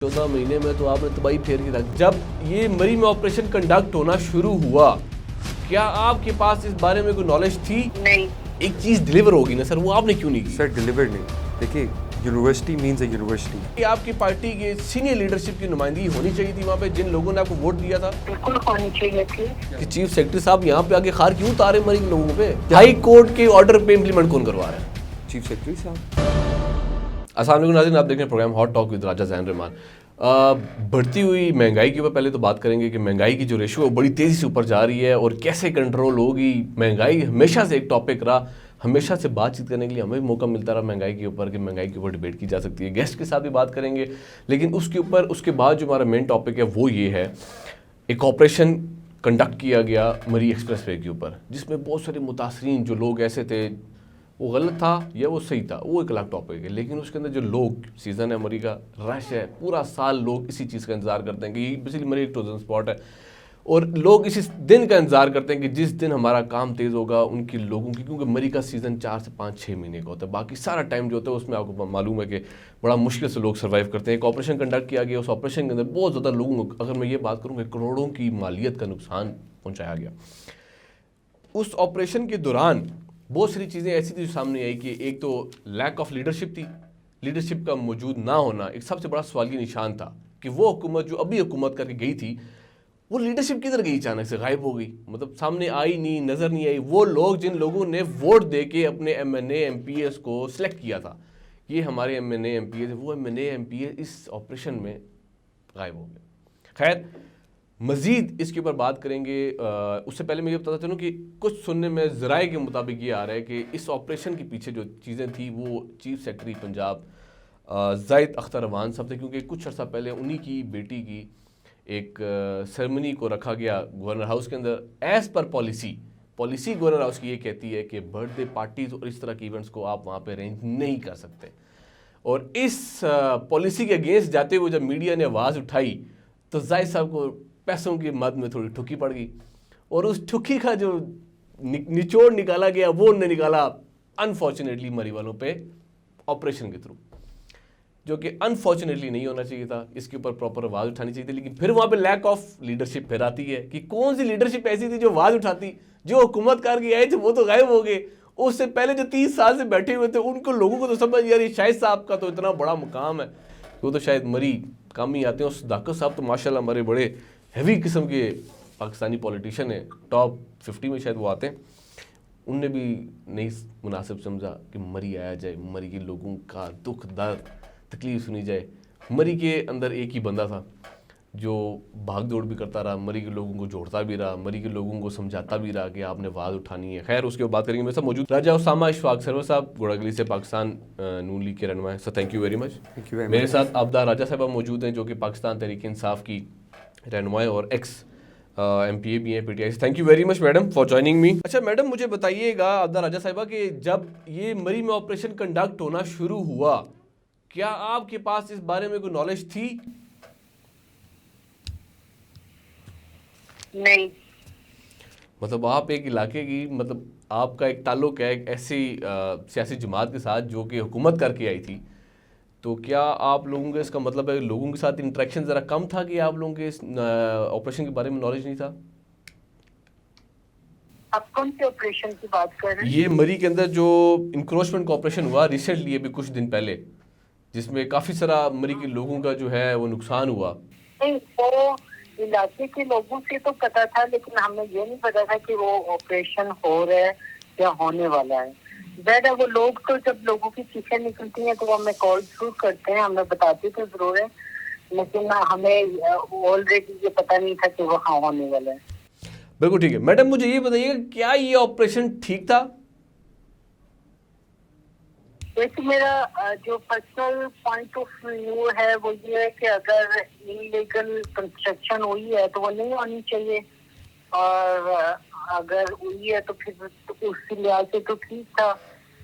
14 مہینے میں تو آپ نے تباہی پھیر کے رکھ. جب یہ مری میں آپریشن کنڈکٹ ہونا شروع ہوا, کیا آپ کے پاس اس بارے میں کوئی نالج تھی؟ نہیں. ایک چیز ڈیلیور ہوگی نا سر, وہ آپ نے کیوں نہیں کی؟ سر ڈیلیور نہیں. دیکھیے یونیورسٹی مینز اے یونیورسٹی. آپ کی پارٹی کے سینئر لیڈرشپ کی نمائندگی ہونی چاہیے تھی وہاں پہ, جن لوگوں نے آپ کو ووٹ دیا تھا. بالکل ہونی چاہیے تھی. کہ چیف سیکرٹری صاحب یہاں پہ آگے خار کیوں اتارے مری کے لوگوں پہ؟ ہائی کورٹ کے آرڈر پہ امپلیمنٹ کون کروا رہا ہے؟ چیف سیکرٹری صاحب. السلام علیکم ناظرین, آپ دیکھ رہے ہیں پروگرام ہاٹ ٹاک ود راجہ ذہین رحمان. بڑھتی ہوئی مہنگائی کے اوپر پہلے تو بات کریں گے کہ مہنگائی کی جو ریشو ہے بڑی تیزی سے اوپر جا رہی ہے, اور کیسے کنٹرول ہوگی. مہنگائی ہمیشہ سے ایک ٹاپک رہا, ہمیشہ سے بات چیت کرنے کے لیے ہمیں بھی موقع ملتا رہا مہنگائی کے اوپر, کہ مہنگائی کے اوپر ڈیبیٹ کی جا سکتی ہے. گیسٹ کے ساتھ بھی بات کریں گے, لیکن اس کے اوپر اس کے بعد جو ہمارا مین ٹاپک ہے وہ یہ ہے, ایک آپریشن کنڈکٹ کیا گیا مری ایکسپریس وے کے اوپر, جس میں بہت سارے متاثرین جو لوگ ایسے تھے, وہ غلط تھا یا وہ صحیح تھا, وہ ایک الگ ٹاپک ہے. لیکن اس کے اندر جو لوگ, سیزن ہے مری کا, رش ہے, پورا سال لوگ اسی چیز کا انتظار کرتے ہیں کہ یہ بیسیکلی مری ایک ٹورزم اسپاٹ ہے, اور لوگ اسی دن کا انتظار کرتے ہیں کہ جس دن ہمارا کام تیز ہوگا ان کی لوگوں کی, کیونکہ مری کا سیزن 4 سے 5-6 مہینے کا ہوتا ہے. باقی سارا ٹائم جو ہوتا ہے اس میں آپ کو معلوم ہے کہ بڑا مشکل سے لوگ سروائیو کرتے ہیں. ایک آپریشن کنڈکٹ کیا گیا, اس آپریشن کے اندر بہت زیادہ لوگوں کو, اگر میں یہ بات کروں کہ کروڑوں کی مالیت کا نقصان پہنچایا گیا. اس آپریشن کے دوران بہت ساری چیزیں ایسی تھی جو سامنے آئی, کہ ایک تو لیک آف لیڈرشپ تھی. لیڈرشپ کا موجود نہ ہونا ایک سب سے بڑا سوالیہ نشان تھا, کہ وہ حکومت جو ابھی حکومت کر کے گئی تھی, وہ لیڈرشپ کدھر گئی, اچانک سے غائب ہو گئی, مطلب سامنے آئی نہیں, نظر نہیں آئی. وہ لوگ جن لوگوں نے ووٹ دے کے اپنے M N A M P S کو سلیکٹ کیا تھا, یہ ہمارے M N A M P S, وہ M N A M P S اس آپریشن میں غائب ہو گئے. خیر, مزید اس کے اوپر بات کریں گے. اس سے پہلے میں یہ بتاتا چلوں کہ کچھ سننے میں ذرائع کے مطابق یہ آ رہا ہے کہ اس آپریشن کے پیچھے جو چیزیں تھیں وہ چیف سیکرٹری پنجاب زاہد اختر اعوان صاحب تھے, کیونکہ کچھ عرصہ پہلے انہی کی بیٹی کی ایک سیرمنی کو رکھا گیا گورنر ہاؤس کے اندر. As per policy governor house کی یہ کہتی ہے کہ برتھ ڈے پارٹیز اور اس طرح کے ایونٹس کو آپ وہاں پہ ارینج نہیں کر سکتے. اور اس پالیسی کے اگینسٹ جاتے ہوئے جب میڈیا نے آواز اٹھائی تو زاہد صاحب کو پیسوں کی مد میں تھوڑی ٹھکی پڑ گئی, اور اس ٹھکی کا جو نچوڑ نکالا گیا وہ انہوں نے نکالا انفارچونیٹلی مری والوں پہ آپریشن کے تھرو, جو کہ انفارچونیٹلی نہیں ہونا چاہیے تھا. اس کے اوپر پراپر آواز اٹھانی چاہیے تھی. لیکن پھر وہاں پہ لیک آف لیڈرشپ پھر آتی ہے, کہ کون سی لیڈرشپ ایسی تھی جو آواز اٹھاتی, جو حکومت کار کے آئے تھے وہ تو غائب ہو گئے. اس سے پہلے جو 30 سال سے بیٹھے ہوئے تھے ان کو لوگوں کو تو سمجھ یار یہ شاہد صاحب کا تو اتنا بڑا مقام ہے, وہ تو شاید مری کم ہی آتے ہیں. اور صداقت صاحب تو ماشاءاللہ ہمارے بڑے ہیوی قسم کے پاکستانی پولیٹیشین ہیں, ٹاپ 50 میں شاید وہ آتے ہیں. ان نے بھی نہیں مناسب سمجھا کہ مری آیا جائے, مری کے لوگوں کا دکھ درد تکلیف سنی جائے. مری کے اندر ایک ہی بندہ تھا جو بھاگ دوڑ بھی کرتا رہا, مری کے لوگوں کو جوڑتا بھی رہا, مری کے لوگوں کو سمجھاتا بھی رہا کہ آپ نے آواز اٹھانی ہے. خیر, اس کے بعد بات کریں گے. میرے ساتھ موجود راجہ اسامہ اشفاق سرور صاحب, گوڑاگلی سے, پاکستان نون لیگ کے رہنما ہیں. سر تھینک یو ویری مچ. میرے ساتھ عابدہ راجہ صاحبہ موجود ہیں, جو کہ پاکستان تحریک انصاف کی رہنما اور ایکس ایم پی اے بھی ہیں پی ٹی آئی سے. Thank you very much madam for joining me. اچھا میڈم, مجھے بتائیے گا عابدہ راجہ صاحبہ کہ جب یہ مری میں آپریشن کنڈکٹ ہونا شروع ہوا, کیا آپ کے پاس اس بارے میں کوئی نالج تھی؟ نہیں. مطلب آپ ایک علاقے کی, مطلب آپ کا ایک تعلق ہے ایک ایسی سیاسی جماعت کے ساتھ جو کہ حکومت کر کے آئی تھی, تو کیا آپ لوگوں کے, اس کا مطلب ہے لوگوں کے ساتھ انٹریکشن ذرا کم تھا, کہ آپ لوگوں کے اس آپریشن کے بارے میں نالج نہیں تھا؟ آپ کون سے آپریشن کی بات کر رہے ہیں؟ یہ مری کے اندر جو انکروچمنٹ کا آپریشن ہوا ریسنٹلی, ابھی کچھ دن پہلے, جس میں کافی سارا مری کے لوگوں کا جو ہے وہ نقصان ہوا. نہیں, وہ علاقے کے لوگوں سے تو پتا تھا, لیکن ہمیں یہ نہیں پتا تھا کہ وہ آپریشن ہو رہا ہے یا ہونے والا ہے. ہے وہ لوگ تو جب لوگوں کی چیخیں نکلتی ہیں تو وہ ہمیں کال ضرور کرتے ہیں, ہمیں بتاتے تو ضرور ہے, لیکن ہمیں آلریڈی یہ پتہ نہیں تھا کہ وہ ہاں ہونے والا ہے. بالکل ٹھیک ہے. میڈم مجھے یہ بتائیے کہ کیا یہ آپریشن ٹھیک تھا؟ ویسے میرا جو پرسنل پوائنٹ آف ویو ہے وہ یہ ہے کہ اگر انلیگل کنسٹرکشن ہوئی ہے تو وہ نہیں ہونی چاہیے, اور اگر ہوئی ہے تو پھر اس لحاظ سے تو ٹھیک تھا.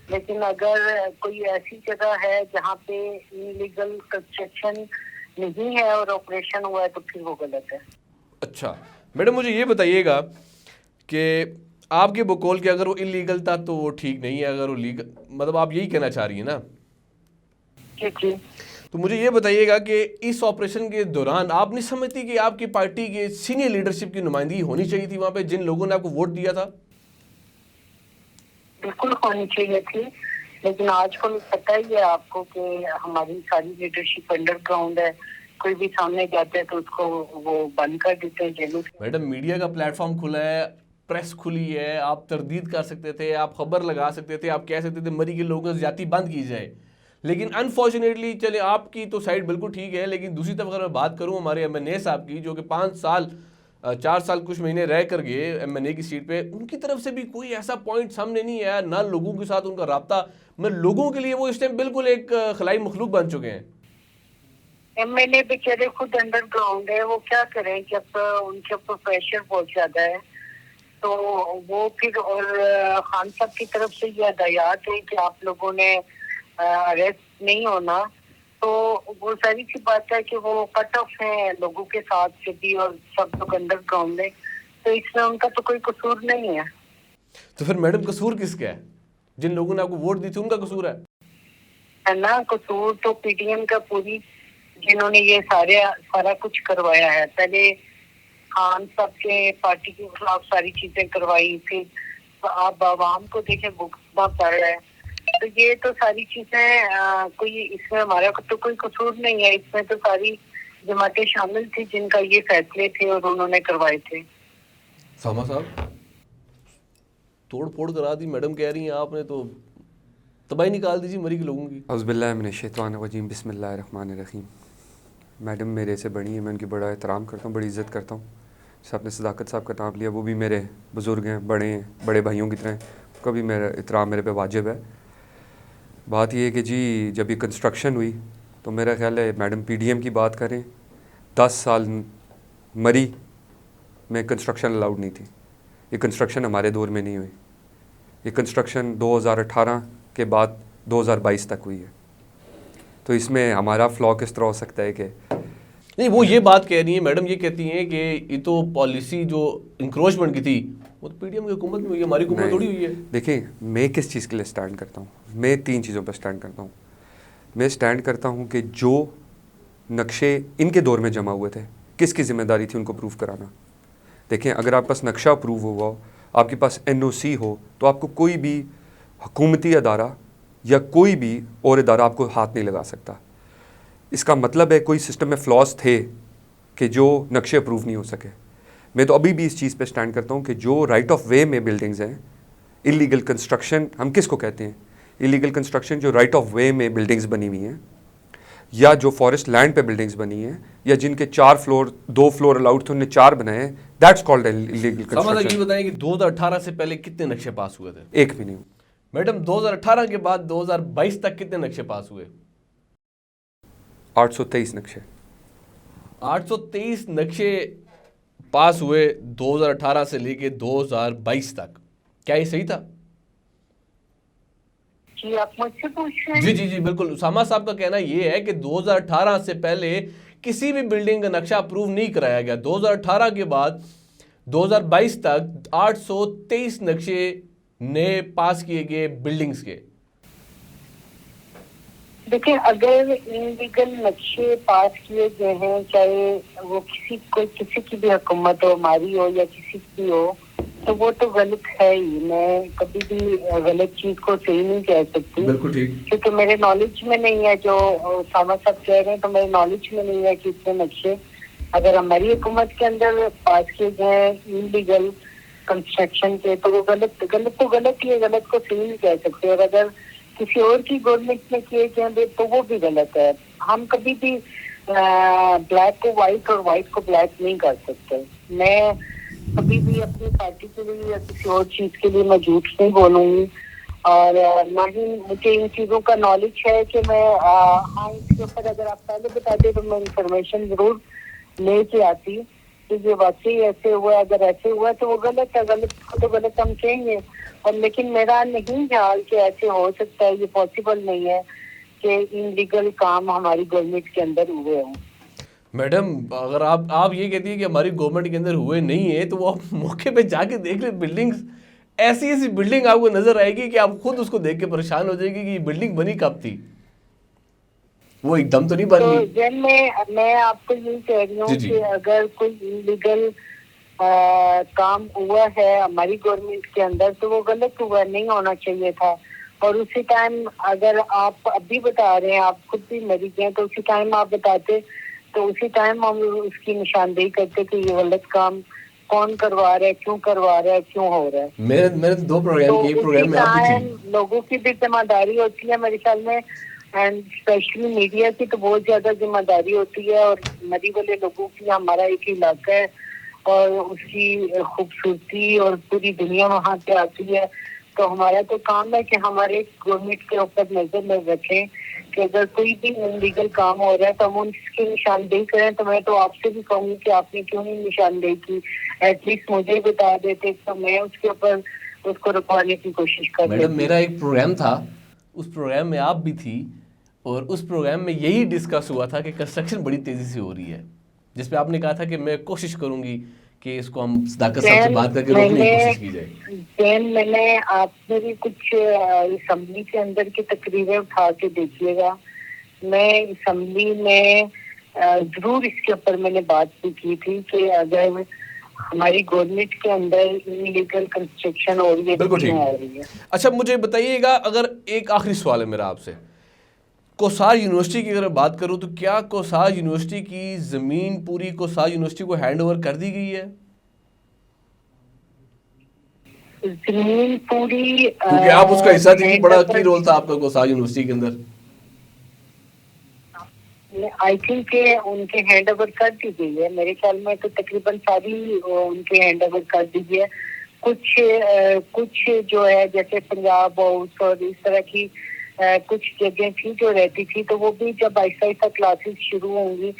لیکن اگر کوئی ایسی جگہ ہے جہاں پہ انلیگل کنسٹرکشن نہیں ہے اور آپریشن ہوا ہے تو پھر وہ غلط ہے. اچھا میڈم, مجھے یہ بتائیے گا کہ آپ کے بقول کہ اگر وہ انلیگل تھا تو وہ ٹھیک نہیں ہے, اگر وہ لیگل, مطلب آپ یہی کہنا چاہ رہی ہیں نا؟ جی. تو مجھے یہ بتائیے گا کہ اس آپریشن کے دوران آپ نہیں سمجھتی کہ آپ کی پارٹی کے سینئر لیڈرشپ کی نمائندگی ہونی چاہیے تھی وہاں پہ جن لوگوں نے آپ کو ووٹ دیا تھا؟ بالکل ہونی چاہیے تھی، لیکن آج کل پتہ ہی ہے آپ کو کہ ہماری ساری لیڈرشپ انڈر گراؤنڈ ہے، کوئی بھی سامنے جاتا ہے تو اس کو وہ بند کر دیتے ہیں جیلوں سے۔ میڈم میڈیا کا پلیٹ فارم کھلا ہے، پریس کھلی ہے، آپ تردید کر سکتے تھے، آپ خبر لگا سکتے تھے، آپ کہہ سکتے تھے مری کے لوگوں کی زیادتی بند کی جائے، لیکن انفارچونیٹلی چلے آپ کی تو سائڈ بالکل ٹھیک ہے، لیکن دوسری طرف اگر میں بات کروں ہمارے ایم این اے صاحب کی جو کہ 4 سال کچھ مہینے رہ کر گئے ایم این اے کی سیٹ پہ، ان کی طرف سے بھی کوئی ایسا پوائنٹ سامنے نہیں آیا، نہ لوگوں کے ساتھ ان کا رابطہ، میں لوگوں کے لیے وہ اس ٹائم بالکل ایک خلائی مخلوق بن چکے ہیں۔ ایم ایل اے بیچارے خود انڈر گراؤنڈ ہے، وہ کیا کریں جب ان کے اوپر پریشر بہت زیادہ ہے تو وہ پھر، اور خان صاحب کی طرف سے یہ ہدایات ہے کہ آپ لوگوں نے اریسٹ نہیں ہونا، تو وہ ساری سی بات ہے کہ وہ کٹ آف ہیں لوگوں کے ساتھ سے بھی، اور سب لوگ انڈر گراؤنڈ ہے، تو اس میں ان کا تو کوئی قصور نہیں ہے۔ تو پھر میڈم قصور کس کا ہے؟ جن لوگوں نے آپ کو ووٹ دی تھی ان کا قصور ہے نا؟ قصور تو پی ٹی ایم کا پوری، جنہوں نے یہ سارا کچھ کروایا ہے، پہلے خان صاحب کے پارٹی کے خلاف ساری چیزیں کروائی، پھر آپ عوام کو دیکھیں بھگتنا پڑ رہا ہے، تو یہ تو ساری چیزیں کوئی اس میں ہمارا تو کوئی قصور نہیں ہے، اس میں تو ساری جماعتیں شامل تھی جن کا یہ فیصلے تھے اور انہوں نے کروائے تھے۔ ساما صاحب توڑ پھوڑ کرا دی، میڈم کہہ رہی ہیں آپ نے تو تباہی نکال دیجیے مری کے لوگوں کی۔ اعوذ باللہ من الشیطان الرجیم، بسم اللہ الرحمن الرحیم۔ میڈم میرے سے بڑی ہیں، میں ان کی بڑا احترام کرتا ہوں، بڑی عزت کرتا ہوں۔ جیسے آپ نے صداقت صاحب کا نام لیا، وہ بھی میرے بزرگ ہیں، بڑے بھائیوں کی طرح ہیں، ان کا بھی میرا احترام میرے پہ واجب ہے۔ بات یہ ہے کہ جی جب یہ کنسٹرکشن ہوئی تو میرا خیال ہے میڈم پی ڈی ایم کی بات کریں، 10 سال مری میں کنسٹرکشن الاؤڈ نہیں تھی۔ یہ کنسٹرکشن ہمارے دور میں نہیں ہوئی، یہ کنسٹرکشن 2018 کے بعد 2022 تک ہوئی ہے، تو اس میں ہمارا فلا کس طرح ہو سکتا ہے کہ نہیں، وہ یہ بات کہہ رہی ہیں میڈم، یہ کہتی ہیں کہ یہ تو پالیسی جو انکروچمنٹ کی تھی وہ تو پی ڈی ایم کی حکومت میں ہوئی ہے، ہماری حکومت تھوڑی ہوئی ہے۔ دیکھیں میں کس چیز کے لیے سٹینڈ کرتا ہوں، میں 3 چیزوں پہ سٹینڈ کرتا ہوں۔ میں سٹینڈ کرتا ہوں کہ جو نقشے ان کے دور میں جمع ہوئے تھے، کس کی ذمہ داری تھی ان کو پروف کرانا۔ دیکھیں اگر آپ پاس نقشہ اپروو ہوا ہو، آپ کے پاس این او سی ہو، تو آپ کو کوئی بھی حکومتی ادارہ یا کوئی بھی اور ادارہ آپ کو ہاتھ نہیں لگا سکتا۔ اس کا مطلب ہے کوئی سسٹم میں فلاز تھے کہ جو نقشے اپروو نہیں ہو سکے۔ میں تو ابھی بھی اس چیز پہ سٹینڈ کرتا ہوں کہ جو رائٹ آف وے میں بلڈنگز ہیں، انلیگل کنسٹرکشن ہم کس کو کہتے ہیں؟ انلیگل کنسٹرکشن جو رائٹ آف وے میں بلڈنگز بنی ہوئی ہیں، یا جو فارسٹ لینڈ پہ بلڈنگز بنی ہیں، یا جن کے 4 فلور 2 فلور الاؤڈ تھے انہیں 4 بنائے ہیں، دیٹس کالڈ انلیگل کنسٹرکشن۔ یہ بتائیں کہ 2018 سے پہلے کتنے نقشے پاس ہوئے تھے؟ ایک بھی نہیں۔ میڈم 2018 کے بعد 2022 تک کتنے نقشے پاس ہوئے؟ 823 نقشے۔ 823 نقشے پاس ہوئے 2018 سے لے کے 2022 تک، کیا یہ صحیح تھا؟ جی آپ مجھ سے پوچھ رہے ہیں؟ جی بالکل، اسامہ صاحب کا کہنا یہ ہے کہ 2018 سے پہلے کسی بھی بلڈنگ کا نقشہ اپروو نہیں کرایا گیا، 2018 کے بعد 2022 تک 823 نقشے نئے پاس کیے گئے بلڈنگز کے۔ دیکھیں اگر انلیگل نقشے پاس کیے گئے ہیں، چاہے وہ کسی کی بھی حکومت ہو، ہماری ہو یا کسی کی ہو، تو وہ تو غلط ہے ہی۔ میں کبھی بھی غلط چیز کو صحیح نہیں کہہ سکتی، بالکل ٹھیک، کیونکہ میرے نالج میں نہیں ہے جو اسامہ صاحب کہہ رہے ہیں، تو میرے نالج میں نہیں ہے کہ اتنے نقشے اگر ہماری حکومت کے اندر پاس کیے گئے ہیں انلیگل کنسٹرکشن کے، تو وہ غلط تو غلط ہی ہے، غلط کو صحیح نہیں کہہ سکتے، اور اگر کسی اور کی گورنمنٹ میں کیے گئے تو وہ بھی غلط ہے۔ ہم کبھی بھی بلیک کو وائٹ اور وائٹ کو بلیک نہیں کر سکتے۔ میں کبھی بھی اپنی پارٹی کے لیے یا کسی اور چیز کے لیے میں جھوٹ نہیں بولوں گی، اور نہ ہی مجھے ان چیزوں کا نالج ہے کہ میں ہاں اس کے اوپر اگر آپ پہلے بتاتے تو میں انفارمیشن ضرور لے کے آتی کہ یہ واقعی ایسے ہوا، اگر ایسے ہوا تو وہ غلط ہے، غلط کو تو غلط ہم کہیں گے، اور لیکن میرا نہیں خیال کہ ایسے ہو سکتا ہے، یہ پاسبل نہیں ہے کہ انلیگل کام ہماری گورنمنٹ کے اندر ہوئے ہوں۔ میڈم اگر آپ یہ کہتی ہیں کہ ہماری گورنمنٹ کے اندر ہوئے نہیں ہیں، تو وہ آپ موقع پہ جا کے دیکھ لیں، بلڈنگز ایسی بلڈنگ آپ کو نظر آئے گی کہ آپ خود اس کو دیکھ کے پریشان ہو جائے گی کہ یہ بلڈنگ بنی کب تھی۔ وہ ایک دم تو نہیں بن تو گئی. دین میں آپ کو یہی کہہ رہی ہوں جی. کہ اگر کوئی انلیگل کام ہوا ہے ہماری گورنمنٹ کے اندر تو وہ غلط ہوا, نہیں ہونا چاہیے تھا. اور اسی ٹائم اگر آپ ابھی بتا رہے ہیں, آپ خود بھی مریض ہیں, تو اسی ٹائم آپ بتاتے تو اسی ٹائم ہم اس کی نشاندہی کرتے کہ یہ غلط کام کون کروا رہا ہے, کیوں کروا رہا ہے, کیوں ہو رہا ہے. میرے تو 2 پروگرام تو کی, ایک اسی پروگرام میں آپ بھی تھی. ٹائم لوگوں کی بھی ذمہ داری ہوتی ہے میرے خیال میں, اینڈ اسپیشلی میڈیا کی تو بہت زیادہ ذمہ داری ہوتی ہے. اور مری والے لوگوں کی, ہمارا ایک علاقہ ہے اور اس کی خوبصورتی اور پوری دنیا وہاں پہ آتی ہے, تو ہمارا تو کام ہے کہ ہمارے گورنمنٹ کے اوپر نظر میں رکھیں کہ اگر کوئی بھی انلیگل کام ہو رہا ہے تو ہم اس کی نشاندہی کریں. تو میں تو آپ سے بھی کہوں گی کہ آپ نے کیوں نہیں نشاندہی کی, ایٹ لیسٹ مجھے بتا دیتے تو میں اس کے اوپر اس کو رکوانے کی کوشش کر لیتی. میڈم میرا ایک پروگرام تھا, اس پروگرام میں آپ بھی تھی, اور اس پروگرام میں یہی ڈسکس ہوا تھا کہ کنسٹرکشن بڑی تیزی سے ہو رہی ہے, جس پہ آپ نے کہا تھا کہ میں کوشش کروں گی کہ اس کو ہم صداقت صاحب سے بات کر کے روکنے کی کوشش کی جائے. دین میں نے آپ نے بھی کچھ اسمبلی کے اندر کی تقریریں اٹھا کے دیکھیے گا. میں اسمبلی میں ضرور اس کے اوپر میں نے بات بھی کی تھی کہ اگر ہماری گورنمنٹ کے اندر انلیگل کنسٹرکشن ہو رہی ہے, بالکل ٹھیک. کیوں ہو رہی ہے. اچھا مجھے بتائیے گا, اگر ایک آخری سوال ہے میرا آپ سے, کوساج یونیورسٹی کی اگر بات کروں تو کیا کوساج یونیورسٹی کی زمین پوری کوساج یونیورسٹی کو ہینڈ اوور کر دی گئی ہے؟ زمین پوری کیونکہ آپ اس کا حصہ تھی, بڑا کی رول تھا آپ کا کوساج یونیورسٹی کے اندر. آئی تھنک کہ ان کے ہینڈ اوور کر دی گئی ہے. میرے خیال میں تو تقریباً ساری ان کے ہینڈ اوور کر دی گئی ہے. کچھ جو ہے جیسے پنجاب ہاؤس اور اس طرح کی کچھ جگہیں تھی جو رہتی تھی, تو وہ بھی جب آہستہ آہستہ کلاسز شروع ہوں گی,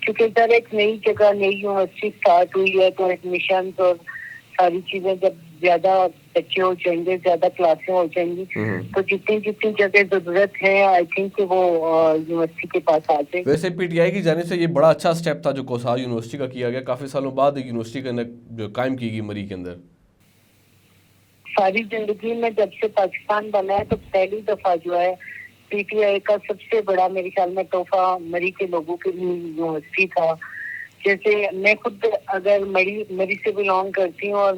کیونکہ ادھر ایک نئی جگہ نئی یونیورسٹی اسٹارٹ ہوئی ہے, تو ایڈمیشنز اور ساری چیزیں جب زیادہ بچے ہو جائیں گے, زیادہ کلاسیں ہو جائیں گی, تو جتنی جگہ ضرورت ہے آئی تھنک کہ وہ یونیورسٹی کے پاس آ جائے. ویسے پی ٹی آئی کی جانب سے یہ بڑا اچھا سٹیپ تھا جو کوساج یونیورسٹی کا کیا گیا, کافی سالوں بعد ایک یونیورسٹی کا جو قائم کی گئی مری کے اندر. ساری زندگی میں جب سے پاکستان بنا ہے تو پہلی دفعہ جو ہے پی ٹی آئی کا سب سے بڑا میرے خیال میں تحفہ مری کے لوگوں کے لیے یونیورسٹی تھا. جیسے میں خود اگر مری سے بلانگ کرتی ہوں, اور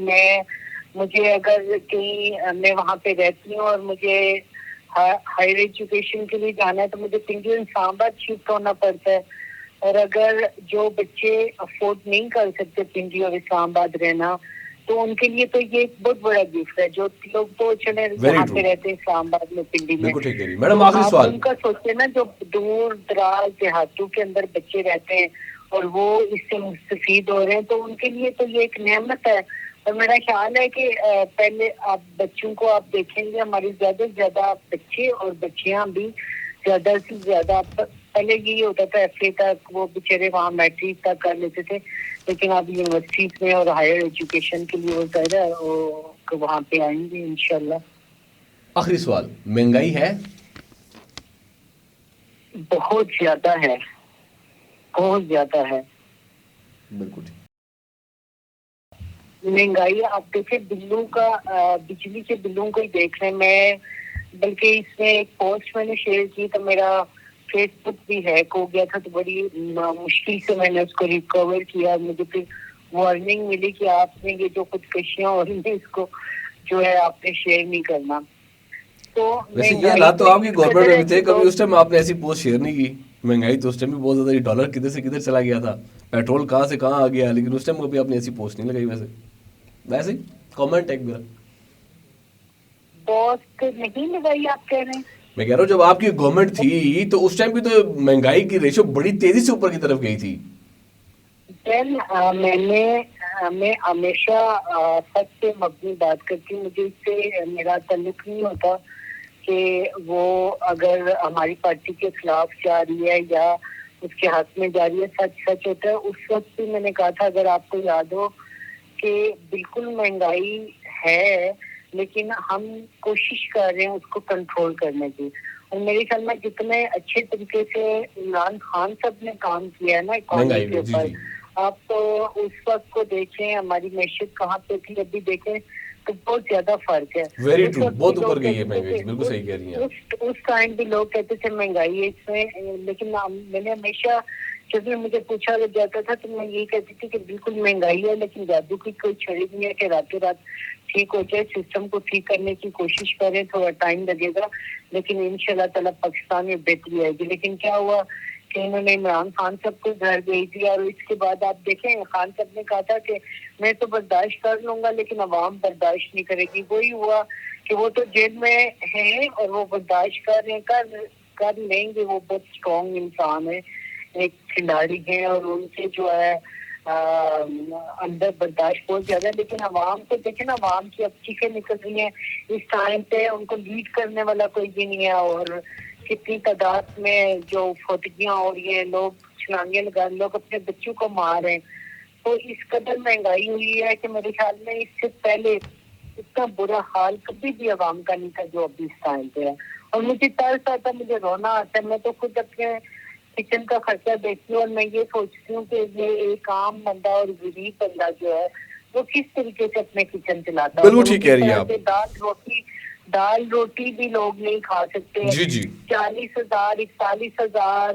مجھے اگر کہیں میں وہاں پہ رہتی ہوں اور مجھے ہائر ایجوکیشن کے لیے جانا ہے تو مجھے پنڈی اور اسلام آباد شفٹ ہونا پڑتا ہے. اور اگر جو بچے افورڈ نہیں کر سکتے پنڈی اور اسلام آباد رہنا, تو ان کے لیے تو یہ ایک بہت بڑا گفٹ ہے. جو لوگ تو چلے یہاں پہ رہتے ہیں اسلام آباد میں, پنڈی میں, بالکل ٹھیک ہے. میڈم آخری آپ سوال, ان کا سوچے نا جو دور دراز دیہاتوں کے اندر بچے رہتے ہیں اور وہ اس سے مستفید ہو رہے ہیں, تو ان کے لیے تو یہ ایک نعمت ہے. اور میرا خیال ہے کہ پہلے آپ بچوں کو آپ دیکھیں گے, ہماری زیادہ سے زیادہ بچے اور بچیاں بھی زیادہ سے زیادہ, پہلے یہی ہوتا تھا ایف اے تک وہ بےچارے وہاں میٹرک تک کر لیتے تھے, لیکن اب یونیورسٹیز میں اور ہائر ایجوکیشن کے لیے وہ ظاہر ہے وہاں پہ آئیں گے انشاءاللہ. آخری سوال, مہنگائی ہے؟ بہت زیادہ ہے, بہت زیادہ ہے. بالکل ٹھیک. مہنگائی آپ دیکھیں, بلوں کا بجلی کے بلوں کو ہی دیکھ رہے ہیں. میں بلکہ اس میں ایک پوسٹ میں نے شیئر کی تو میرا فیس بک بھی ہیک ہو گیا تھا, تو بڑی مشکل سے میں نے اس کو ریکور کیا. مجھے پھر وارننگ ملی کہ آپ نے یہ جو خودکشیاں ہو رہی ہیں اس کو جو ہے آپ نے شیئر نہیں کرنا. تو ویسے یہ مہنگائی حالات تو آپ کی اس گورنمنٹ قدر میں ہے بھی کہ تھے, کبھی اس ٹائم آپ نے ایسی پوسٹ شیئر نہیں کی. مہنگائی تو اس ٹائم بھی بہت زیادہ, ڈالر کدھر سے کدھر چلا گیا تھا, پیٹرول کہاں سے کہاں آ گیا, لیکن اس ٹائم کبھی آپ نے ایسی پوسٹ نہیں لگائی. ویسے کامنٹ ایک میرا, پوسٹ نہیں لگائی آپ کہہ رہے ہیں؟ میں کہہ رہا ہوں جب آپ کی گورنمنٹ تھی تو اس ٹائم بھی تو مہنگائی کی ریشو بڑی تیزی سے اوپر کی طرف گئی تھی. میں ہمیشہ سچ سے مبنی بات کرتی ہوں. مجھے اس سے میرا تعلق نہیں ہوتا کہ وہ اگر ہماری پارٹی کے خلاف جا رہی ہے یا اس کے حق میں جا رہی ہے. سچ سچ ہوتا ہے. اس وقت بھی میں نے کہا تھا, اگر آپ کو یاد ہو, کہ بالکل مہنگائی ہے لیکن ہم کوشش کر رہے ہیں اس کو کنٹرول کرنے کی. اور میرے خیال میں جتنے اچھے طریقے سے عمران خان صاحب نے کام کیا ہے نا اکانومی کے اوپر, آپ تو اس وقت کو دیکھیں ہماری معیشت کہاں پہ تھی, ابھی دیکھیں تو بہت زیادہ فرق ہے. ویری اس ٹرو, وقت بہت بھی لوگ اوپر گئی ہے کہتے تھے مہنگائی, کہ بالکل صحیح کہہ رہی ہیں آپ. اس ٹائم بھی لوگ کہتے تھے مہنگائی ہے اس میں, لیکن میں نے ہمیشہ جب بھی مجھے پوچھا جاتا تھا تو میں یہی کہتی تھی کہ بالکل مہنگائی ہے, لیکن جادو کی کوئی چھڑی نہیں ہے کہ راتوں رات ٹھیک ہو جائے. سسٹم کو ٹھیک کرنے کی کوشش کریں, تھوڑا ٹائم لگے گا, لیکن انشاءاللہ تعالیٰ پاکستان میں بہتری آئے گی. لیکن کیا ہوا کہ انہوں نے عمران خان صاحب کو گھر بھیج دیا, اور اس کے بعد آپ دیکھیں خان صاحب نے کہا تھا کہ میں تو برداشت کر لوں گا لیکن عوام برداشت نہیں کرے گی. وہی ہوا کہ وہ تو جیل میں ہیں اور وہ برداشت کر لیں گے. وہ بہت اسٹرانگ انسان ہے, ایک کھلاڑی ہیں, اور ان سے جو ہے اندر برداشت بہت زیادہ ہے. لیکن عوام کو دیکھیں نا, عوام کی اب چیخیں نکل رہی ہیں اس ٹائم پہ, ان کو لیڈ کرنے والا کوئی بھی نہیں ہے. اور کتنی تعداد میں جو فوتگیاں ہو رہی ہیں, لوگ چھلانگیں لگا رہے, لوگ اپنے بچوں کو مار رہے ہیں. تو اس قدر مہنگائی ہوئی ہے کہ میرے خیال میں اس سے پہلے اتنا برا حال کبھی بھی عوام کا نہیں تھا جو ابھی اس ٹائم پہ ہے. اور مجھے ترس آتا ہے, مجھے رونا آتا ہے. میں تو خود اپنے کچن کا خرچہ دیکھتی ہوں اور میں یہ سوچتی ہوں کہ یہ ایک عام بندہ اور غریب بندہ جو ہے وہ کس طریقے سے اپنے کچن چلاتا ہے. بالکل ٹھیک کہہ رہی ہیں آپ. دال روٹی بھی لوگ نہیں کھا سکتے. جی جی 40,000 41,000